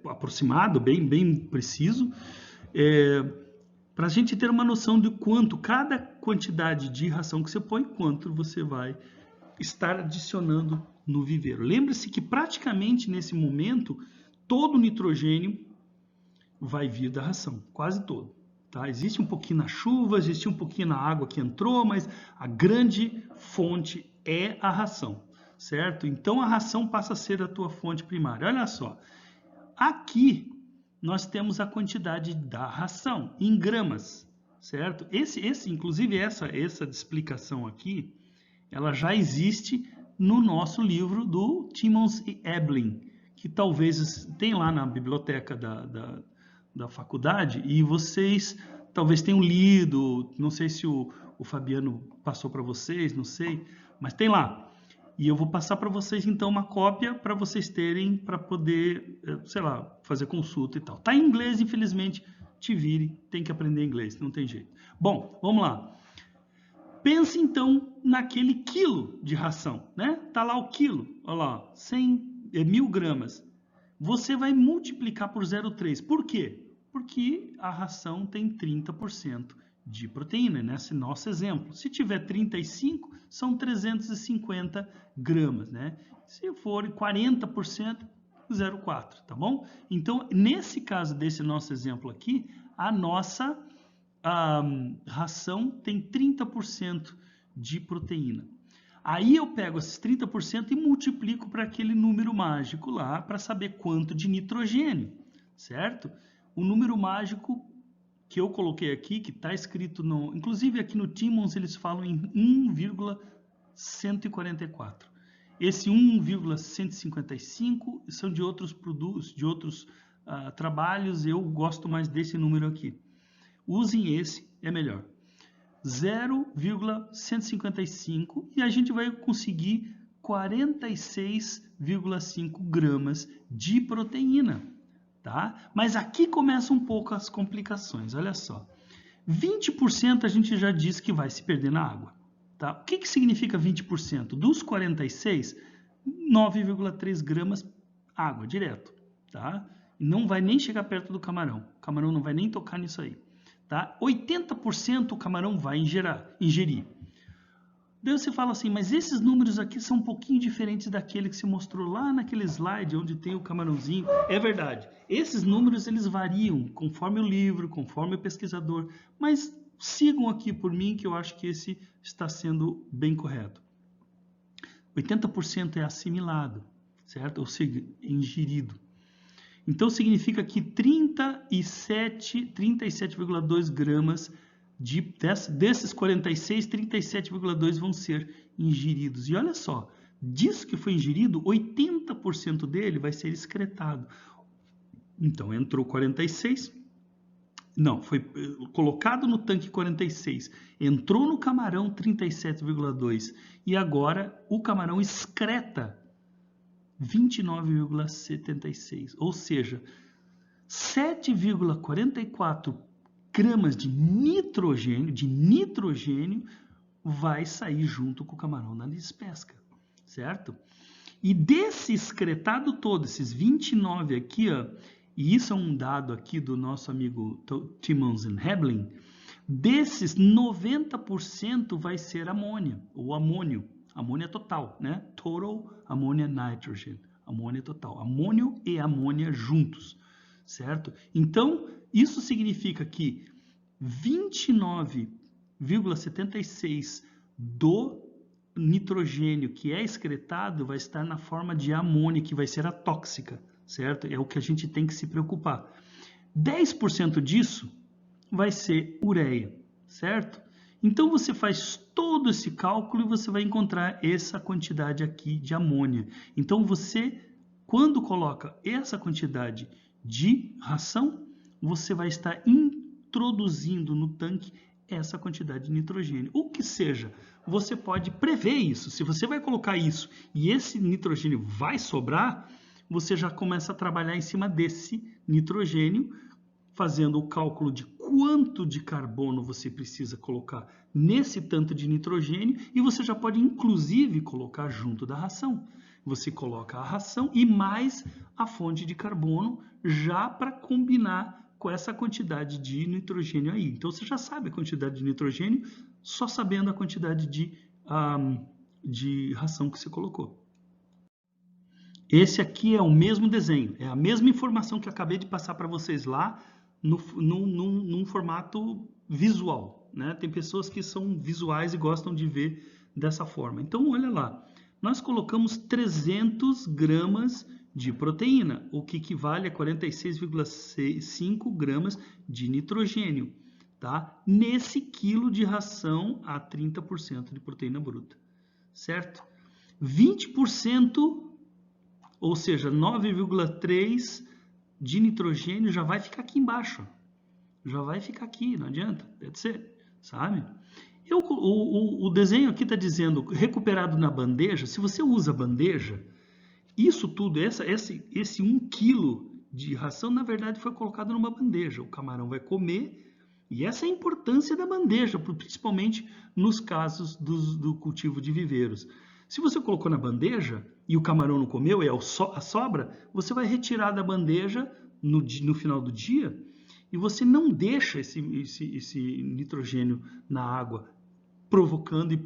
aproximado, bem preciso, para a gente ter uma noção de quanto cada quantidade de ração que você põe, quanto você vai estar adicionando no viveiro. Lembre-se que praticamente nesse momento todo o nitrogênio vai vir da ração, quase todo. Tá? Existe um pouquinho na chuva, existe um pouquinho na água que entrou, mas a grande fonte é a ração, certo? Então a ração passa a ser a tua fonte primária. Olha só, aqui nós temos a quantidade da ração em gramas, certo? Inclusive essa explicação aqui, ela já existe no nosso livro do Timmons e Eblin, que talvez tem lá na biblioteca da faculdade, e vocês talvez tenham lido, não sei se o Fabiano passou para vocês, não sei, mas tem lá. E eu vou passar para vocês então uma cópia para vocês terem, para poder, sei lá, fazer consulta e tal. Tá em inglês, infelizmente, te vire, tem que aprender inglês, não tem jeito. Bom, vamos lá. Pense então naquele quilo de ração, né? Tá lá o quilo, olha lá, 1000 gramas. Você vai multiplicar por 0,3. Por quê? Porque a ração tem 30% de proteína, nesse nosso exemplo. Se tiver 35, são 350 gramas, né? Se for 40%, 0,4, tá bom? Então, nesse caso desse nosso exemplo aqui, a nossa ração tem 30% de proteína. Aí eu pego esses 30% e multiplico para aquele número mágico lá para saber quanto de nitrogênio, certo? O número mágico que eu coloquei aqui, que está escrito inclusive aqui no Timmons eles falam em 1,144. Esse 1,155 são de outros produtos, de outros trabalhos, eu gosto mais desse número aqui. Usem esse, é melhor. 0,155 e a gente vai conseguir 46,5 gramas de proteína, tá? Mas aqui começam um pouco as complicações, olha só. 20% a gente já disse que vai se perder na água, tá? O que significa 20%? Dos 46, 9,3 gramas água, direto, tá? Não vai nem chegar perto do camarão. O camarão não vai nem tocar nisso aí. Tá? 80% o camarão vai ingerir. Daí você fala assim, mas esses números aqui são um pouquinho diferentes daquele que se mostrou lá naquele slide onde tem o camarãozinho. É verdade. Esses números eles variam conforme o livro, conforme o pesquisador, mas sigam aqui por mim, que eu acho que esse está sendo bem correto. 80% é assimilado, certo? Ou seja, ingerido. Então, significa que 37,2 gramas desses 46, 37,2 vão ser ingeridos. E olha só, disso que foi ingerido, 80% dele vai ser excretado. Então, entrou 46, não, foi colocado no tanque 46, entrou no camarão 37,2 e agora o camarão excreta 29,76, ou seja, 7,44 gramas de nitrogênio vai sair junto com o camarão na despesca, certo? E desse excretado todo, esses 29 aqui, ó, e isso é um dado aqui do nosso amigo Timmons e Heblin, desses 90% vai ser amônia, ou amônio total, né? Total ammonia nitrogen, amônia total, amônio e amônia juntos, certo? Então, isso significa que 29,76 do nitrogênio que é excretado vai estar na forma de amônia, que vai ser a tóxica, certo? É o que a gente tem que se preocupar. 10% disso vai ser ureia, certo? Então, você faz todo esse cálculo e você vai encontrar essa quantidade aqui de amônia. Então, você, quando coloca essa quantidade de ração, você vai estar introduzindo no tanque essa quantidade de nitrogênio. O que seja, você pode prever isso. Se você vai colocar isso e esse nitrogênio vai sobrar, você já começa a trabalhar em cima desse nitrogênio, fazendo o cálculo de quanto de carbono você precisa colocar nesse tanto de nitrogênio e você já pode, inclusive, colocar junto da ração. Você coloca a ração e mais a fonte de carbono já para combinar com essa quantidade de nitrogênio aí. Então, você já sabe a quantidade de nitrogênio só sabendo a quantidade de ração que você colocou. Esse aqui é o mesmo desenho, é a mesma informação que eu acabei de passar para vocês lá num formato visual, né? Tem pessoas que são visuais e gostam de ver dessa forma. Então, olha lá, nós colocamos 300 gramas de proteína, o que equivale a 46,5 gramas de nitrogênio, tá? Nesse quilo de ração a 30% de proteína bruta, certo? 20%, ou seja, 9,3 de nitrogênio já vai ficar aqui embaixo. Já vai ficar aqui, não adianta, deve ser, sabe? O desenho aqui está dizendo recuperado na bandeja. Se você usa bandeja, isso tudo, esse 1 quilo de ração, na verdade, foi colocado numa bandeja. O camarão vai comer, e essa é a importância da bandeja, principalmente nos casos do cultivo de viveiros. Se você colocou na bandeja e o camarão não comeu, é a sobra, você vai retirar da bandeja no final do dia e você não deixa esse nitrogênio na água, provocando e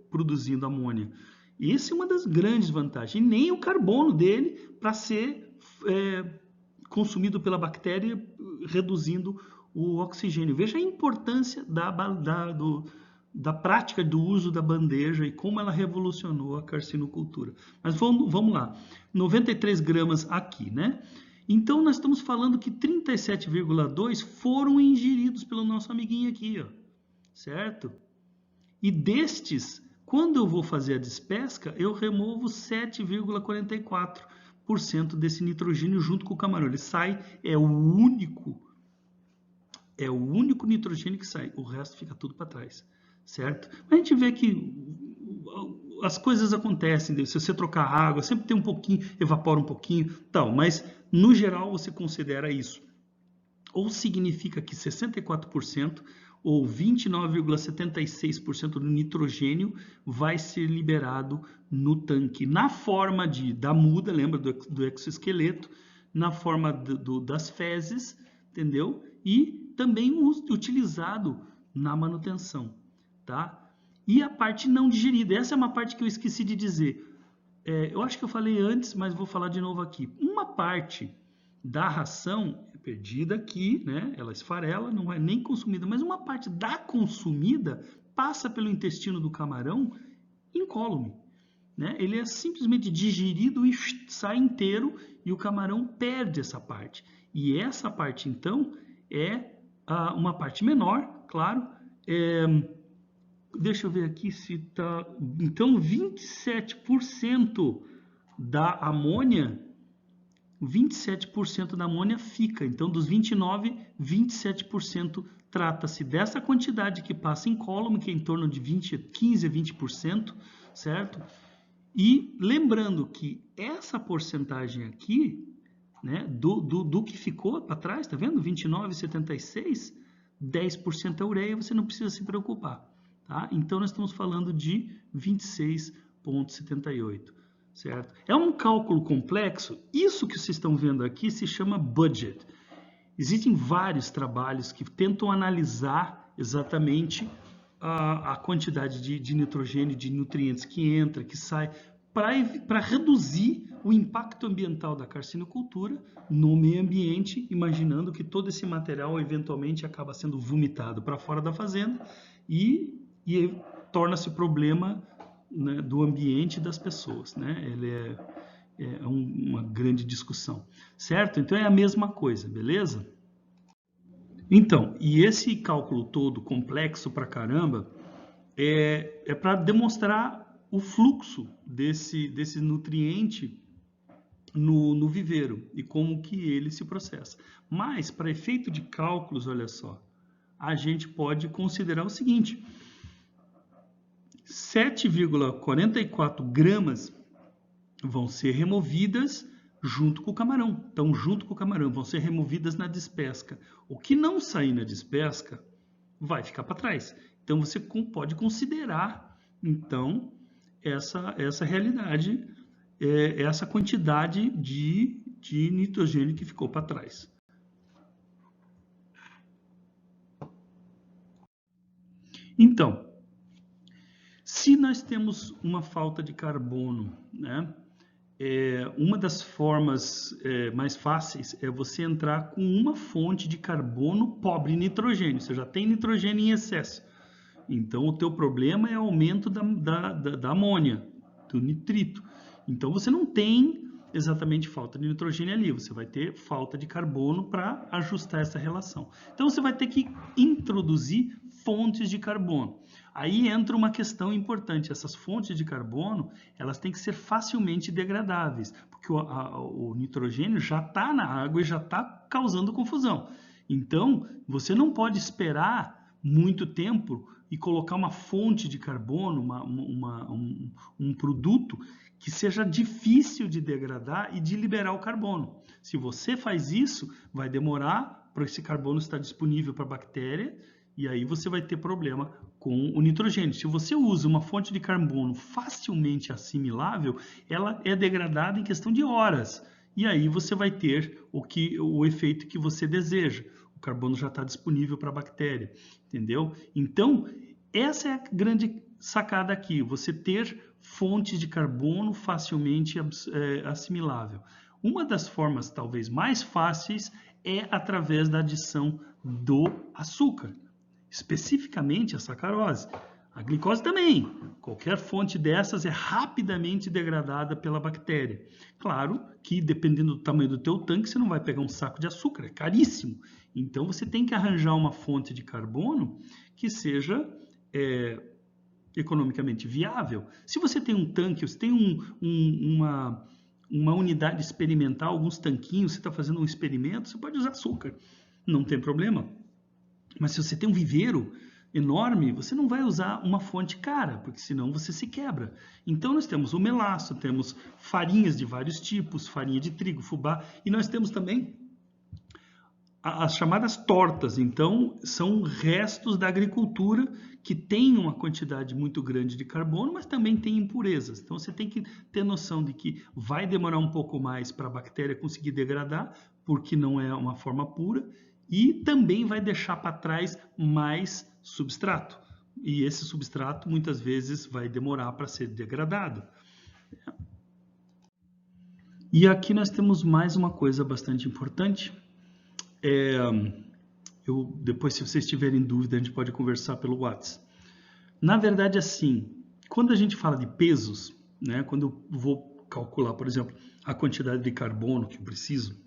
produzindo amônia. Essa é uma das grandes vantagens. E nem o carbono dele para ser consumido pela bactéria, reduzindo o oxigênio. Veja a importância da prática do uso da bandeja e como ela revolucionou a carcinocultura. Mas vamos lá, 93 gramas aqui, né? Então, nós estamos falando que 37,2 foram ingeridos pelo nosso amiguinho aqui, ó, certo? E destes, quando eu vou fazer a despesca, eu removo 7,44% desse nitrogênio junto com o camarão. Ele sai, é o único nitrogênio que sai, o resto fica tudo para trás. Certo? A gente vê que as coisas acontecem, se você trocar água, sempre tem um pouquinho, evapora um pouquinho, tal, mas no geral você considera isso. Ou significa que 64% ou 29,76% do nitrogênio vai ser liberado no tanque, na forma da muda, lembra do exoesqueleto, na forma das fezes, entendeu? E também utilizado na manutenção. Tá? E a parte não digerida, essa é uma parte que eu esqueci de dizer. Eu acho que eu falei antes, mas vou falar de novo aqui. Uma parte da ração, perdida aqui, né? Ela esfarela, não é nem consumida, mas uma parte da consumida passa pelo intestino do camarão incólume, né? Ele é simplesmente digerido e sai inteiro e o camarão perde essa parte. E essa parte, então, é uma parte menor, claro. Deixa eu ver aqui se tá. Então, 27% da amônia, 27% da amônia fica. Então, dos 29, 27% trata-se dessa quantidade que passa incólume, que é em torno de 15 a 20%, certo? E lembrando que essa porcentagem aqui, né, do que ficou para trás, tá vendo? 29,76, 10% é ureia, você não precisa se preocupar, tá? Então, nós estamos falando de 26,78, certo? É um cálculo complexo. Isso que vocês estão vendo aqui se chama budget. Existem vários trabalhos que tentam analisar exatamente a quantidade de nitrogênio, de nutrientes que entra, que sai, para reduzir o impacto ambiental da carcinocultura no meio ambiente, imaginando que todo esse material eventualmente acaba sendo vomitado para fora da fazenda e torna-se problema, né, do ambiente e das pessoas, né? Ele é uma grande discussão, certo? Então é a mesma coisa, beleza? Então, e esse cálculo todo complexo pra caramba é para demonstrar o fluxo desse nutriente no viveiro e como que ele se processa. Mas, para efeito de cálculos, olha só, a gente pode considerar o seguinte: 7,44 gramas vão ser removidas junto com o camarão. Então, junto com o camarão, vão ser removidas na despesca. O que não sair na despesca vai ficar para trás. Então, você pode considerar, então, essa realidade, essa quantidade de nitrogênio que ficou para trás. Então, se nós temos uma falta de carbono, né? Uma das formas mais fáceis é você entrar com uma fonte de carbono pobre em nitrogênio. Você já tem nitrogênio em excesso. Então, o teu problema é o aumento da amônia, do nitrito. Então, você não tem exatamente falta de nitrogênio ali. Você vai ter falta de carbono para ajustar essa relação. Então, você vai ter que introduzir fontes de carbono. Aí entra uma questão importante. Essas fontes de carbono, elas têm que ser facilmente degradáveis, porque o nitrogênio já está na água e já está causando confusão. Então, você não pode esperar muito tempo e colocar uma fonte de carbono, um produto que seja difícil de degradar e de liberar o carbono. Se você faz isso, vai demorar para esse carbono estar disponível para a bactéria, e aí você vai ter problema com o nitrogênio. Se você usa uma fonte de carbono facilmente assimilável, ela é degradada em questão de horas. E aí você vai ter o efeito que você deseja. O carbono já está disponível para a bactéria, entendeu? Então, essa é a grande sacada aqui, você ter fontes de carbono facilmente assimilável. Uma das formas talvez mais fáceis é através da adição do açúcar. Especificamente a sacarose. A glicose também. Qualquer fonte dessas é rapidamente degradada pela bactéria. Claro que, dependendo do tamanho do teu tanque, você não vai pegar um saco de açúcar, é caríssimo. Então, você tem que arranjar uma fonte de carbono que seja economicamente viável. Se você tem um tanque, você tem uma unidade experimental, alguns tanquinhos, você está fazendo um experimento, você pode usar açúcar. Não tem problema. Mas se você tem um viveiro enorme, você não vai usar uma fonte cara, porque senão você se quebra. Então nós temos o melaço, temos farinhas de vários tipos, farinha de trigo, fubá, e nós temos também as chamadas tortas. Então são restos da agricultura que tem uma quantidade muito grande de carbono, mas também tem impurezas. Então você tem que ter noção de que vai demorar um pouco mais para a bactéria conseguir degradar, porque não é uma forma pura, e também vai deixar para trás mais substrato. E esse substrato muitas vezes vai demorar para ser degradado. E aqui nós temos mais uma coisa bastante importante, Depois, se vocês tiverem dúvida, a gente pode conversar pelo WhatsApp. Na verdade, assim, quando a gente fala de pesos, né, quando eu vou calcular, por exemplo, a quantidade de carbono que eu preciso,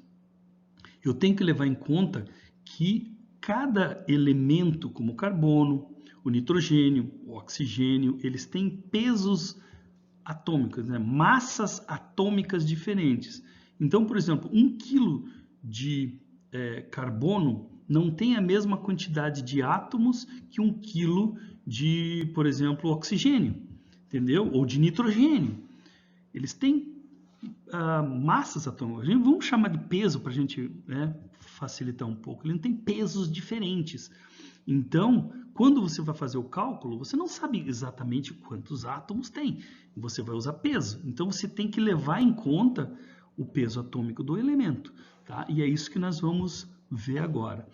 eu tenho que levar em conta que cada elemento, como o carbono, o nitrogênio, o oxigênio, eles têm pesos atômicos, né? Massas atômicas diferentes. Então, por exemplo, 1 quilo de carbono não tem a mesma quantidade de átomos que 1 quilo de, por exemplo, oxigênio, entendeu? Ou de nitrogênio. Eles têm massas atômicas. Vamos chamar de peso para a gente, né, facilitar um pouco. Ele não tem pesos diferentes. Então, quando você vai fazer o cálculo, você não sabe exatamente quantos átomos tem. Você vai usar peso. Então, você tem que levar em conta o peso atômico do elemento. Tá? E é isso que nós vamos ver agora.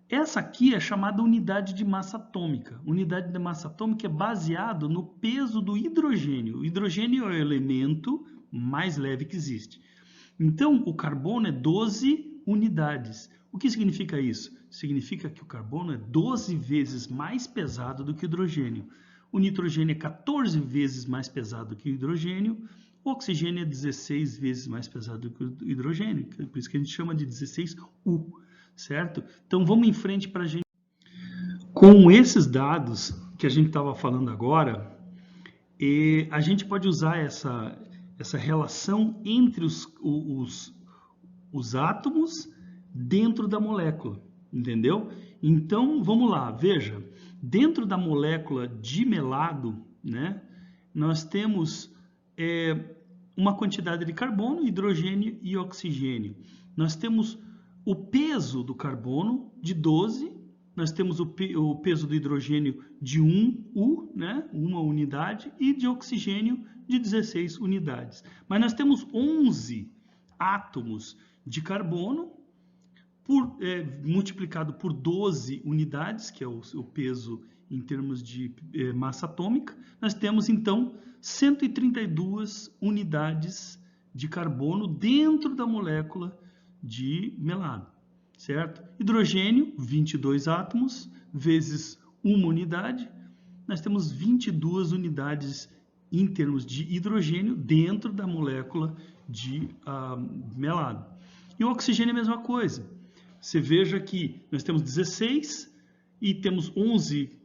Essa aqui é chamada unidade de massa atômica. Unidade de massa atômica é baseado no peso do hidrogênio. O hidrogênio é o elemento mais leve que existe. Então, o carbono é 12 unidades. O que significa isso? Significa que o carbono é 12 vezes mais pesado do que o hidrogênio. O nitrogênio é 14 vezes mais pesado que o hidrogênio. O oxigênio é 16 vezes mais pesado do que o hidrogênio. Por isso que a gente chama de 16U, certo? Então, vamos em frente para a gente. Com esses dados que a gente estava falando agora, a gente pode usar essa relação entre os átomos dentro da molécula, entendeu? Então, vamos lá, veja, dentro da molécula de melado, né, nós temos uma quantidade de carbono, hidrogênio e oxigênio. Nós temos o peso do carbono de 12, nós temos o peso do hidrogênio de 1U, né, 1 unidade, e de oxigênio de 16 unidades. Mas nós temos 11 átomos de carbono multiplicado por 12 unidades, que é o peso em termos de massa atômica. Nós temos, então, 132 unidades de carbono dentro da molécula de melado, certo? Hidrogênio, 22 átomos, vezes 1 unidade, nós temos 22 unidades em termos de hidrogênio dentro da molécula de melado. E o oxigênio é a mesma coisa. Você veja que nós temos 16 e temos 11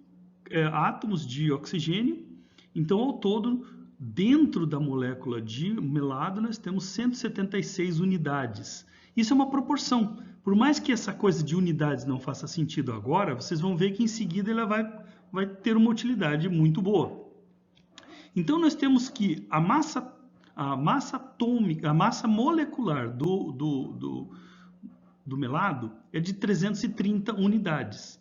átomos de oxigênio. Então, ao todo, dentro da molécula de melado, nós temos 176 unidades. Isso é uma proporção. Por mais que essa coisa de unidades não faça sentido agora, vocês vão ver que em seguida ela vai ter uma utilidade muito boa. Então, nós temos que a massa atômica, a massa molecular do melado é de 330 unidades.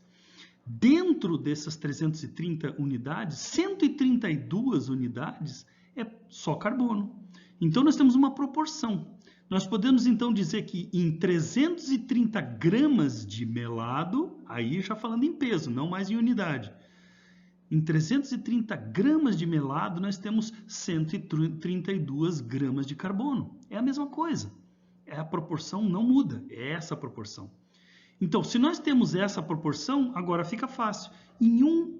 Dentro dessas 330 unidades, 132 unidades é só carbono. Então, nós temos uma proporção. Nós podemos, então, dizer que em 330 gramas de melado, aí já falando em peso, não mais em unidade, em 330 gramas de melado, nós temos 132 gramas de carbono. É a mesma coisa. A proporção não muda, é essa a proporção. Então, se nós temos essa proporção, agora fica fácil. Em 1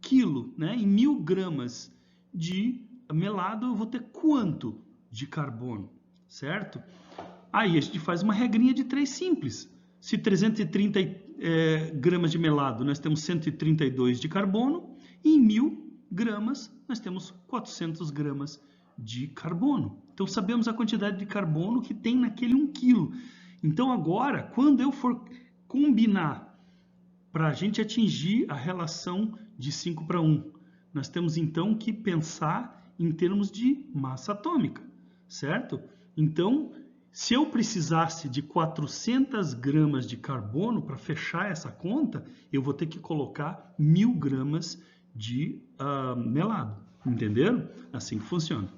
quilo, né, em 1000 gramas de melado, eu vou ter quanto de carbono, certo? Aí a gente faz uma regrinha de 3 simples. Se 330 gramas de melado, nós temos 132 de carbono, e em 1000 gramas, nós temos 400 gramas de carbono. Então, sabemos a quantidade de carbono que tem naquele 1 quilo. Então, agora, quando eu for combinar para a gente atingir a relação de 5:1, nós temos, então, que pensar em termos de massa atômica, certo? Então, se eu precisasse de 400 gramas de carbono para fechar essa conta, eu vou ter que colocar 1000 gramas de melado, entenderam? Assim que funciona.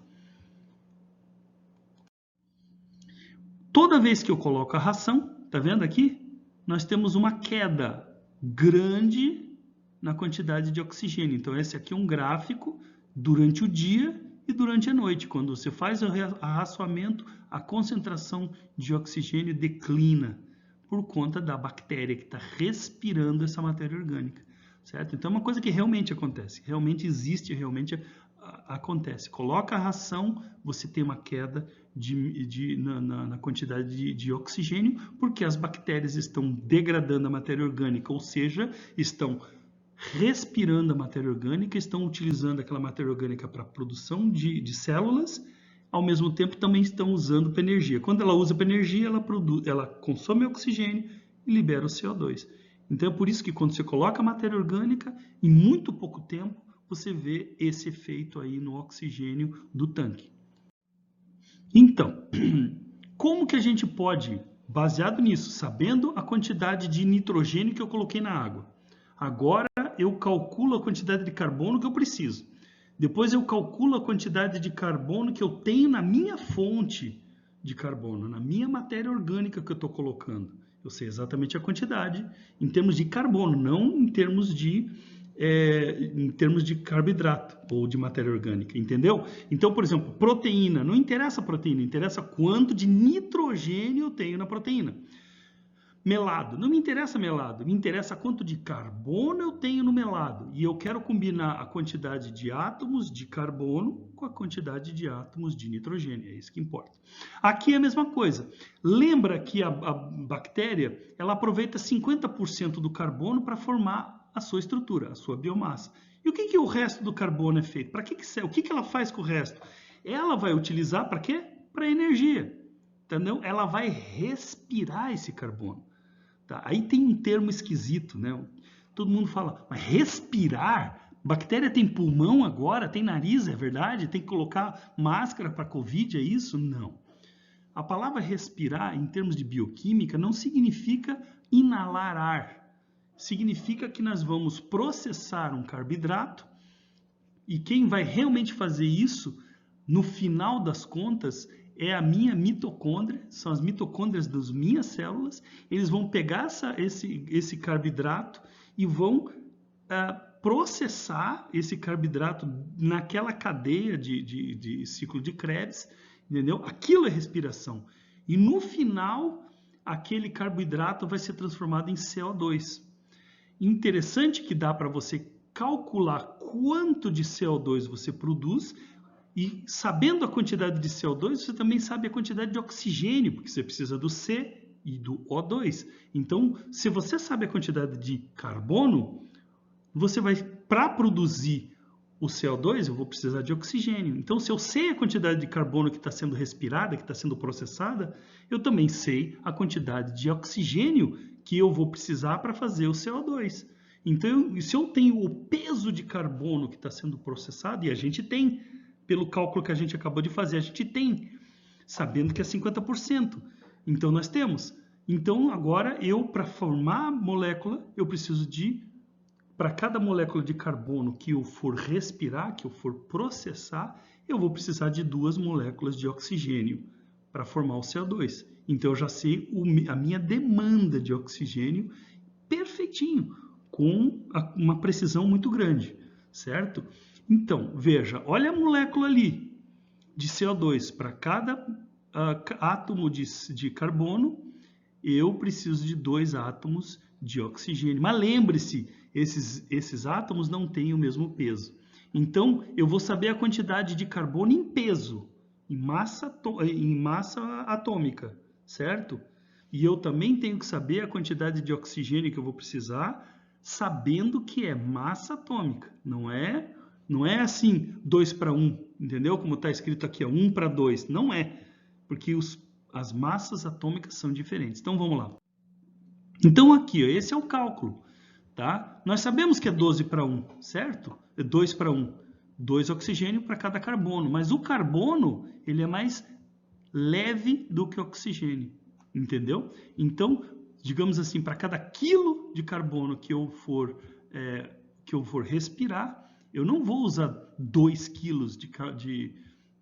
Toda vez que eu coloco a ração, tá vendo aqui? Nós temos uma queda grande na quantidade de oxigênio. Então, esse aqui é um gráfico durante o dia e durante a noite. Quando você faz o arraçoamento, a concentração de oxigênio declina. por conta da bactéria que está respirando essa matéria orgânica, certo? Então é uma coisa que realmente acontece, realmente existe, realmente acontece. Coloca a ração, você tem uma queda na quantidade de oxigênio, porque as bactérias estão degradando a matéria orgânica, ou seja, estão respirando a matéria orgânica, estão utilizando aquela matéria orgânica para a produção de células, ao mesmo tempo também estão usando para energia. Quando ela usa para energia, ela consome oxigênio e libera o CO2. Então é por isso que quando você coloca a matéria orgânica, em muito pouco tempo, você vê esse efeito aí no oxigênio do tanque. Então, como que a gente pode, baseado nisso, sabendo a quantidade de nitrogênio que eu coloquei na água, agora eu calculo a quantidade de carbono que eu preciso. Depois eu calculo a quantidade de carbono que eu tenho na minha fonte de carbono, na minha matéria orgânica que eu estou colocando. Eu sei exatamente a quantidade em termos de carbono, não em termos de carboidrato ou de matéria orgânica, entendeu? Então, por exemplo, proteína, não interessa a proteína, interessa quanto de nitrogênio eu tenho na proteína. Melado, não me interessa melado, me interessa quanto de carbono eu tenho no melado. E eu quero combinar a quantidade de átomos de carbono com a quantidade de átomos de nitrogênio, é isso que importa. Aqui é a mesma coisa. Lembra que a bactéria, ela aproveita 50% do carbono para formar a sua estrutura, a sua biomassa. E o que o resto do carbono é feito? Para que serve? O que ela faz com o resto? Ela vai utilizar para quê? Para energia. Entendeu? Ela vai respirar esse carbono. Tá? Aí tem um termo esquisito, né? Todo mundo fala, mas respirar? Bactéria tem pulmão agora? Tem nariz, é verdade? Tem que colocar máscara para Covid, é isso? Não. A palavra respirar, em termos de bioquímica, não significa inalar ar. Significa que nós vamos processar um carboidrato e quem vai realmente fazer isso, no final das contas, é a minha mitocôndria, são as mitocôndrias das minhas células. Eles vão pegar esse carboidrato e vão processar esse carboidrato naquela cadeia de ciclo de Krebs, entendeu? Aquilo é respiração. E no final, aquele carboidrato vai ser transformado em CO2. Interessante que dá para você calcular quanto de CO2 você produz. E sabendo a quantidade de CO2, você também sabe a quantidade de oxigênio, porque você precisa do C e do O2. Então, se você sabe a quantidade de carbono, você vai, para produzir o CO2, eu vou precisar de oxigênio. Então, se eu sei a quantidade de carbono que está sendo respirada, que está sendo processada, eu também sei a quantidade de oxigênio que eu vou precisar para fazer o CO2. Então, se eu tenho o peso de carbono que está sendo processado, e a gente tem, pelo cálculo que a gente acabou de fazer, a gente tem, sabendo que é 50%. Então, nós temos. Então, agora, para formar a molécula, eu preciso para cada molécula de carbono que eu for respirar, que eu for processar, eu vou precisar de 2 moléculas de oxigênio para formar o CO2. Então, eu já sei a minha demanda de oxigênio perfeitinho, com uma precisão muito grande, certo? Então, veja, olha a molécula ali de CO2. Para cada átomo de carbono, eu preciso de 2 átomos de oxigênio. Mas lembre-se, esses átomos não têm o mesmo peso. Então, eu vou saber a quantidade de carbono em peso, em massa atômica, certo? E eu também tenho que saber a quantidade de oxigênio que eu vou precisar, sabendo que é massa atômica, não é assim 2 para 1, entendeu? Como está escrito aqui, 1 para 2. Não é, porque as massas atômicas são diferentes. Então, vamos lá. Então, aqui, ó, esse é o cálculo, tá? Nós sabemos que é 12 para 1, certo? É 2 para 1. 2 oxigênio para cada carbono. Mas o carbono, ele é mais leve do que o oxigênio, entendeu? Então, digamos assim, para cada quilo de carbono que eu for respirar, eu não vou usar 2 quilos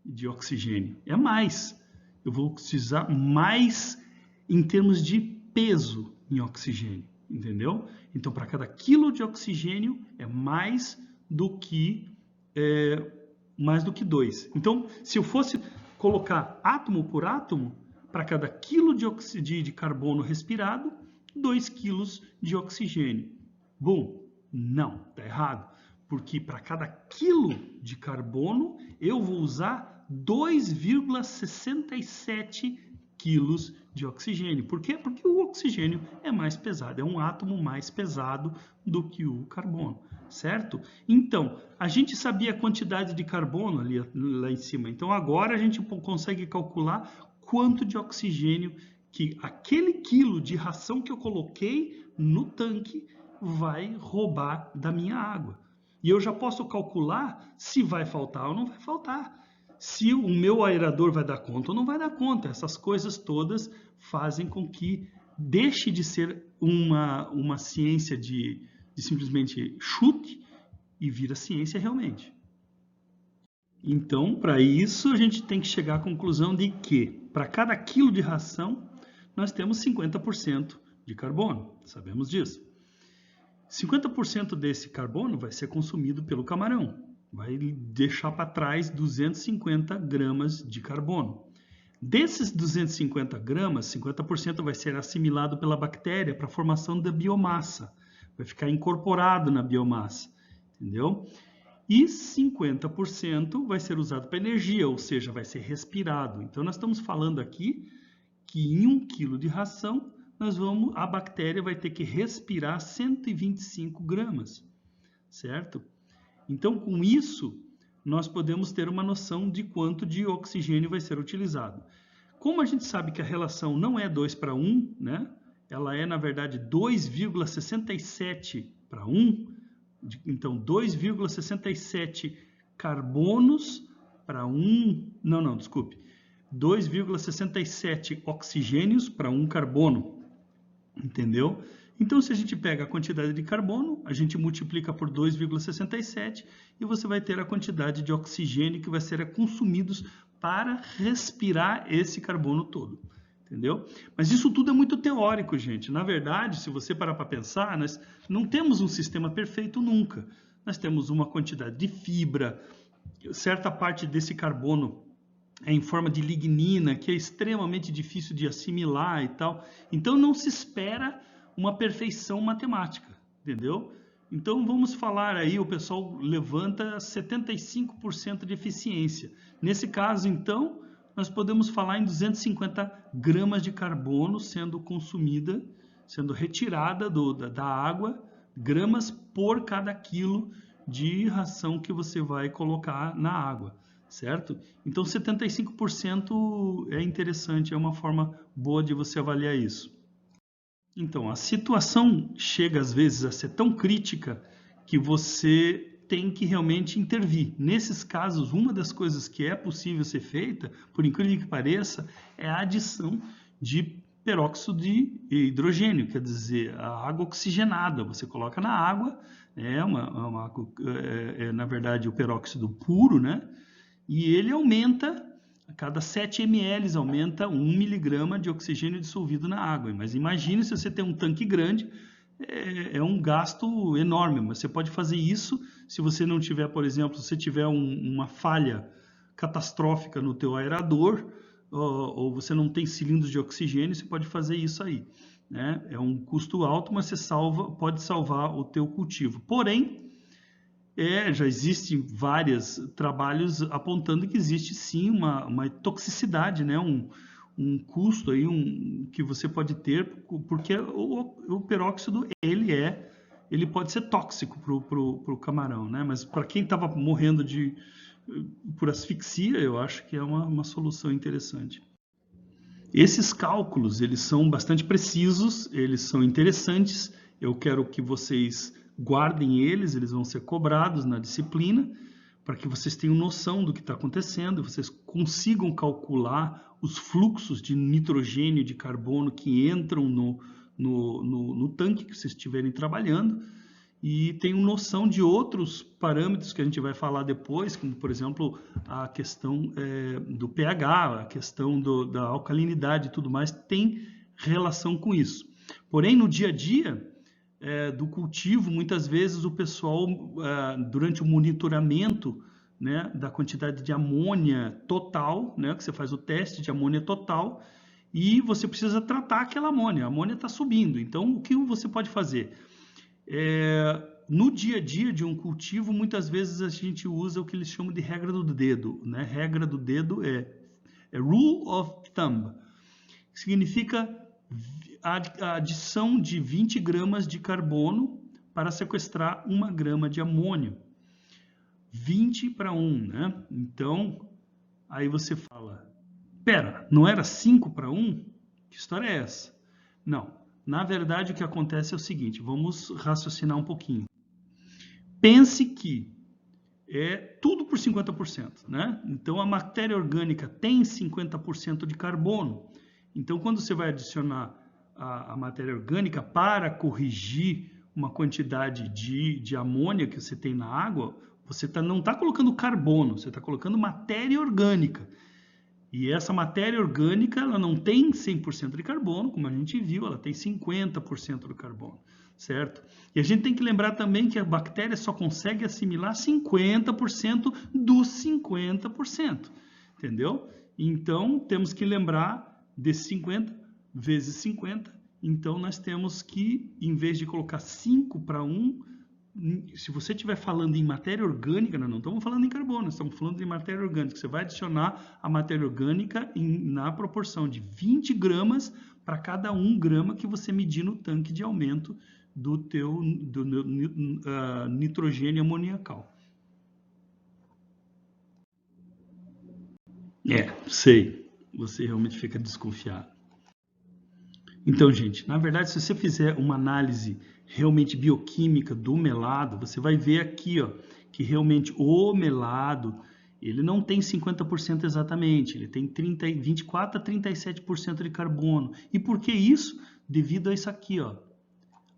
de oxigênio. É mais. Eu vou precisar mais em termos de peso em oxigênio, entendeu? Então, para cada quilo de oxigênio é mais do que 2. Então, se eu fosse colocar átomo por átomo, para cada quilo de carbono respirado, 2 quilos de oxigênio. Bom, não, está errado. Porque para cada quilo de carbono, eu vou usar 2,67 quilos de oxigênio. Por quê? Porque o oxigênio é mais pesado, é um átomo mais pesado do que o carbono, certo? Então, a gente sabia a quantidade de carbono ali, lá em cima. Então, agora a gente consegue calcular quanto de oxigênio que aquele quilo de ração que eu coloquei no tanque vai roubar da minha água. E eu já posso calcular se vai faltar ou não vai faltar. Se o meu aerador vai dar conta ou não vai dar conta. Essas coisas todas fazem com que deixe de ser uma ciência de simplesmente chute e vira ciência realmente. Então, para isso, a gente tem que chegar à conclusão de que, para cada quilo de ração, nós temos 50% de carbono. Sabemos disso. 50% desse carbono vai ser consumido pelo camarão. Vai deixar para trás 250 gramas de carbono. Desses 250 gramas, 50% vai ser assimilado pela bactéria para a formação da biomassa. Vai ficar incorporado na biomassa, entendeu? E 50% vai ser usado para energia, ou seja, vai ser respirado. Então, nós estamos falando aqui que em 1 quilo de ração, a bactéria vai ter que respirar 125 gramas, certo? Então, com isso, nós podemos ter uma noção de quanto de oxigênio vai ser utilizado. Como a gente sabe que a relação não é 2 para 1, né? Ela é, na verdade, 2,67 para 1. Então, 2,67 carbonos para 1... Não, desculpe. 2,67 oxigênios para 1 carbono. Entendeu? Então, se a gente pega a quantidade de carbono, a gente multiplica por 2,67 e você vai ter a quantidade de oxigênio que vai ser consumidos para respirar esse carbono todo. Entendeu? Mas isso tudo é muito teórico, gente. Na verdade, se você parar para pensar, nós não temos um sistema perfeito nunca. Nós temos uma quantidade de fibra, certa parte desse carbono é em forma de lignina, que é extremamente difícil de assimilar e tal. Então, não se espera uma perfeição matemática, entendeu? Então, vamos falar aí, o pessoal levanta 75% de eficiência. Nesse caso, então, nós podemos falar em 250 gramas de carbono sendo consumida, sendo retirada da água, gramas por cada quilo de ração que você vai colocar na água. Certo? Então, 75% é interessante, é uma forma boa de você avaliar isso. Então, a situação chega às vezes a ser tão crítica que você tem que realmente intervir. Nesses casos, uma das coisas que é possível ser feita, por incrível que pareça, é a adição de peróxido de hidrogênio, quer dizer, a água oxigenada. Você coloca na água, na verdade, o peróxido puro, né? E ele aumenta, a cada 7 ml, aumenta 1 miligrama de oxigênio dissolvido na água. Mas imagine se você tem um tanque grande, é um gasto enorme. Mas você pode fazer isso se você não tiver, por exemplo, se você tiver uma falha catastrófica no teu aerador, ou você não tem cilindros de oxigênio, você pode fazer isso aí. Né? É um custo alto, mas você pode salvar o teu cultivo. Porém, já existem vários trabalhos apontando que existe sim uma toxicidade, né? um custo aí, que você pode ter, porque o peróxido ele pode ser tóxico para o camarão, né? Mas para quem estava morrendo por asfixia, eu acho que é uma solução interessante. Esses cálculos, eles são bastante precisos, eles são interessantes, eu quero que vocês guardem eles vão ser cobrados na disciplina, para que vocês tenham noção do que está acontecendo, vocês consigam calcular os fluxos de nitrogênio e de carbono que entram no tanque que vocês estiverem trabalhando, e tenham noção de outros parâmetros que a gente vai falar depois, como, por exemplo, a questão do pH, a questão da alcalinidade e tudo mais, tem relação com isso. Porém, no dia a dia do cultivo, muitas vezes o pessoal, durante o monitoramento, né, da quantidade de amônia total, né, que você faz o teste de amônia total, e você precisa tratar aquela amônia. A amônia está subindo. Então, o que você pode fazer? No dia a dia de um cultivo, muitas vezes a gente usa o que eles chamam de regra do dedo, né? Regra do dedo é rule of thumb, que significa a adição de 20 gramas de carbono para sequestrar 1 grama de amônio. 20 para 1, né? Então, aí você fala, pera, não era 5 para 1? Que história é essa? Não, na verdade o que acontece é o seguinte, vamos raciocinar um pouquinho. Pense que é tudo por 50%, né? Então, a matéria orgânica tem 50% de carbono. Então, quando você vai adicionar a matéria orgânica para corrigir uma quantidade de amônia que você tem na água, você não está colocando carbono, você está colocando matéria orgânica. E essa matéria orgânica, ela não tem 100% de carbono, como a gente viu, ela tem 50% do carbono, certo? E a gente tem que lembrar também que a bactéria só consegue assimilar 50% dos 50%, entendeu? Então, temos que lembrar desses 50 vezes 50. Então, nós temos que, em vez de colocar 5 para 1, se você estiver falando em matéria orgânica, nós não estamos falando em carbono, nós estamos falando de matéria orgânica. Você vai adicionar a matéria orgânica na proporção de 20 gramas para cada 1 grama que você medir no tanque de aumento do teu nitrogênio amoniacal. Sei, você realmente fica desconfiado. Então, gente, na verdade, se você fizer uma análise realmente bioquímica do melado, você vai ver aqui, ó, que realmente o melado, ele não tem 50% exatamente, ele tem 24 a 37% de carbono. E por que isso? Devido a isso aqui, ó,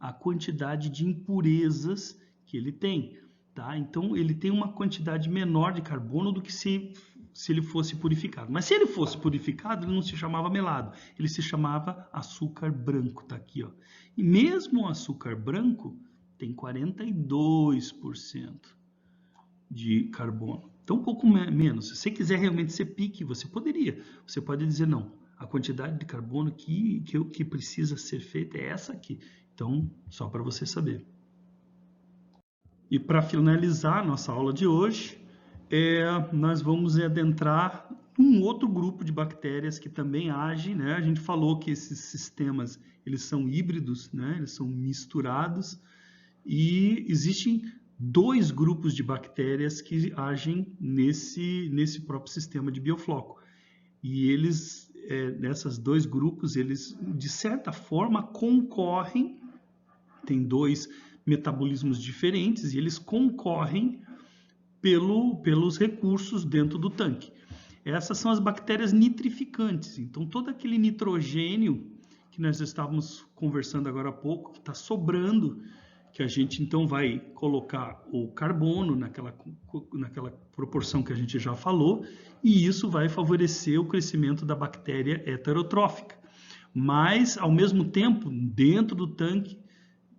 a quantidade de impurezas que ele tem, tá? Então, ele tem uma quantidade menor de carbono do que se ele fosse purificado. Mas se ele fosse purificado, ele não se chamava melado, ele se chamava açúcar branco, tá aqui, ó. E mesmo o açúcar branco tem 42% de carbono. Então, um pouco menos. Se você quiser realmente ser pique, você poderia. Você pode dizer, não, a quantidade de carbono que precisa ser feita é essa aqui. Então, só para você saber. E para finalizar nossa aula de hoje, nós vamos adentrar um outro grupo de bactérias que também agem, né? A gente falou que esses sistemas, eles são híbridos, né? Eles são misturados e existem 2 grupos de bactérias que agem nesse próprio sistema de biofloco. E eles, nesses 2 grupos, eles de certa forma concorrem, tem 2 metabolismos diferentes e eles concorrem pelos recursos dentro do tanque. Essas são as bactérias nitrificantes. Então, todo aquele nitrogênio que nós estávamos conversando agora há pouco, que está sobrando, que a gente então vai colocar o carbono naquela proporção que a gente já falou, e isso vai favorecer o crescimento da bactéria heterotrófica. Mas, ao mesmo tempo, dentro do tanque,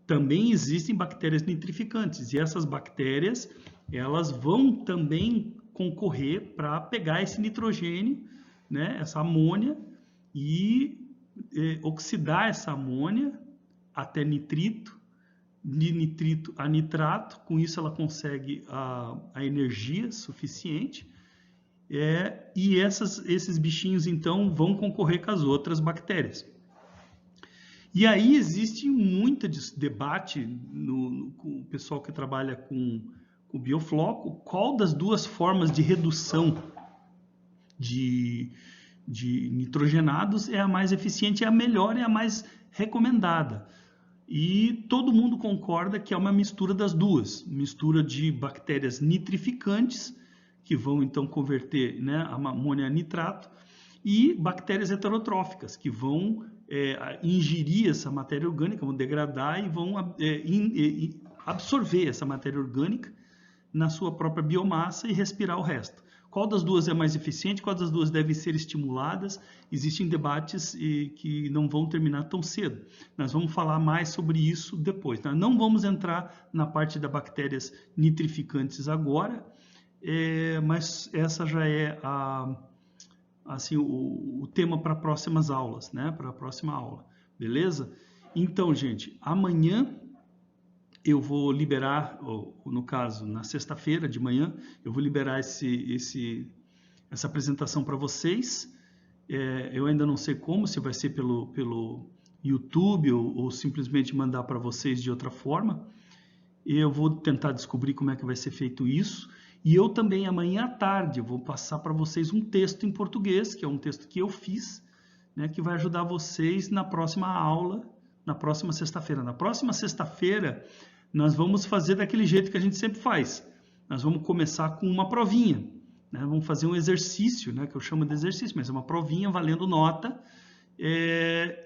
também existem bactérias nitrificantes, e essas bactérias elas vão também concorrer para pegar esse nitrogênio, né, essa amônia, e oxidar essa amônia até nitrito, de nitrito a nitrato. Com isso ela consegue a energia suficiente, e esses bichinhos então vão concorrer com as outras bactérias. E aí existe muito debate com o pessoal que trabalha com o biofloco, qual das 2 formas de redução de nitrogenados é a mais eficiente, é a melhor, é a mais recomendada. E todo mundo concorda que é uma mistura das 2, mistura de bactérias nitrificantes, que vão então converter, né, a amônia a nitrato, e bactérias heterotróficas, que vão ingerir essa matéria orgânica, vão degradar e vão absorver essa matéria orgânica na sua própria biomassa e respirar o resto. Qual das 2 é mais eficiente? Qual das 2 devem ser estimuladas? Existem debates que não vão terminar tão cedo. Nós vamos falar mais sobre isso depois. Nós não vamos entrar na parte das bactérias nitrificantes agora, mas essa já é assim, o tema para próximas aulas, né? Para a próxima aula, beleza? Então, gente, amanhã eu vou liberar, ou, no caso, na sexta-feira de manhã, eu vou liberar essa apresentação para vocês. Eu ainda não sei como, se vai ser pelo YouTube ou simplesmente mandar para vocês de outra forma. Eu vou tentar descobrir como é que vai ser feito isso. E eu também, amanhã à tarde, eu vou passar para vocês um texto em português, que é um texto que eu fiz, né, que vai ajudar vocês na próxima aula, na próxima sexta-feira. Na próxima sexta-feira, nós vamos fazer daquele jeito que a gente sempre faz. Nós vamos começar com uma provinha, né? Vamos fazer um exercício, né, que eu chamo de exercício, mas é uma provinha valendo nota.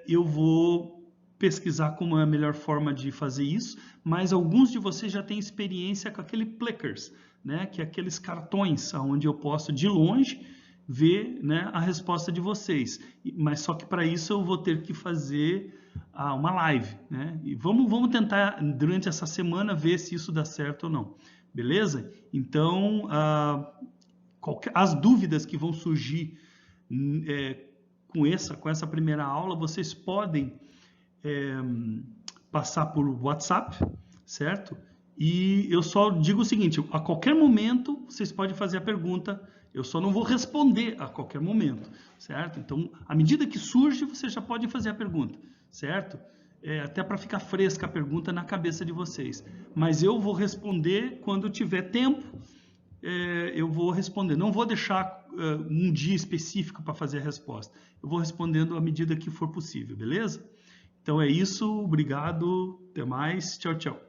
Eu vou pesquisar como é a melhor forma de fazer isso, mas alguns de vocês já têm experiência com aquele Plickers, né, que é aqueles cartões onde eu posso de longe ver, né, a resposta de vocês. Mas só que para isso eu vou ter que fazer uma live, né? E vamos tentar durante essa semana ver se isso dá certo ou não, beleza? Então, as dúvidas que vão surgir com essa primeira aula, vocês podem passar por WhatsApp, certo? E eu só digo o seguinte, a qualquer momento vocês podem fazer a pergunta, eu só não vou responder a qualquer momento, certo? Então, à medida que surge, você já pode fazer a pergunta, certo? Até para ficar fresca a pergunta na cabeça de vocês. Mas eu vou responder quando tiver tempo, eu vou responder. Não vou deixar um dia específico para fazer a resposta. Eu vou respondendo à medida que for possível, beleza? Então é isso, obrigado, até mais, tchau, tchau.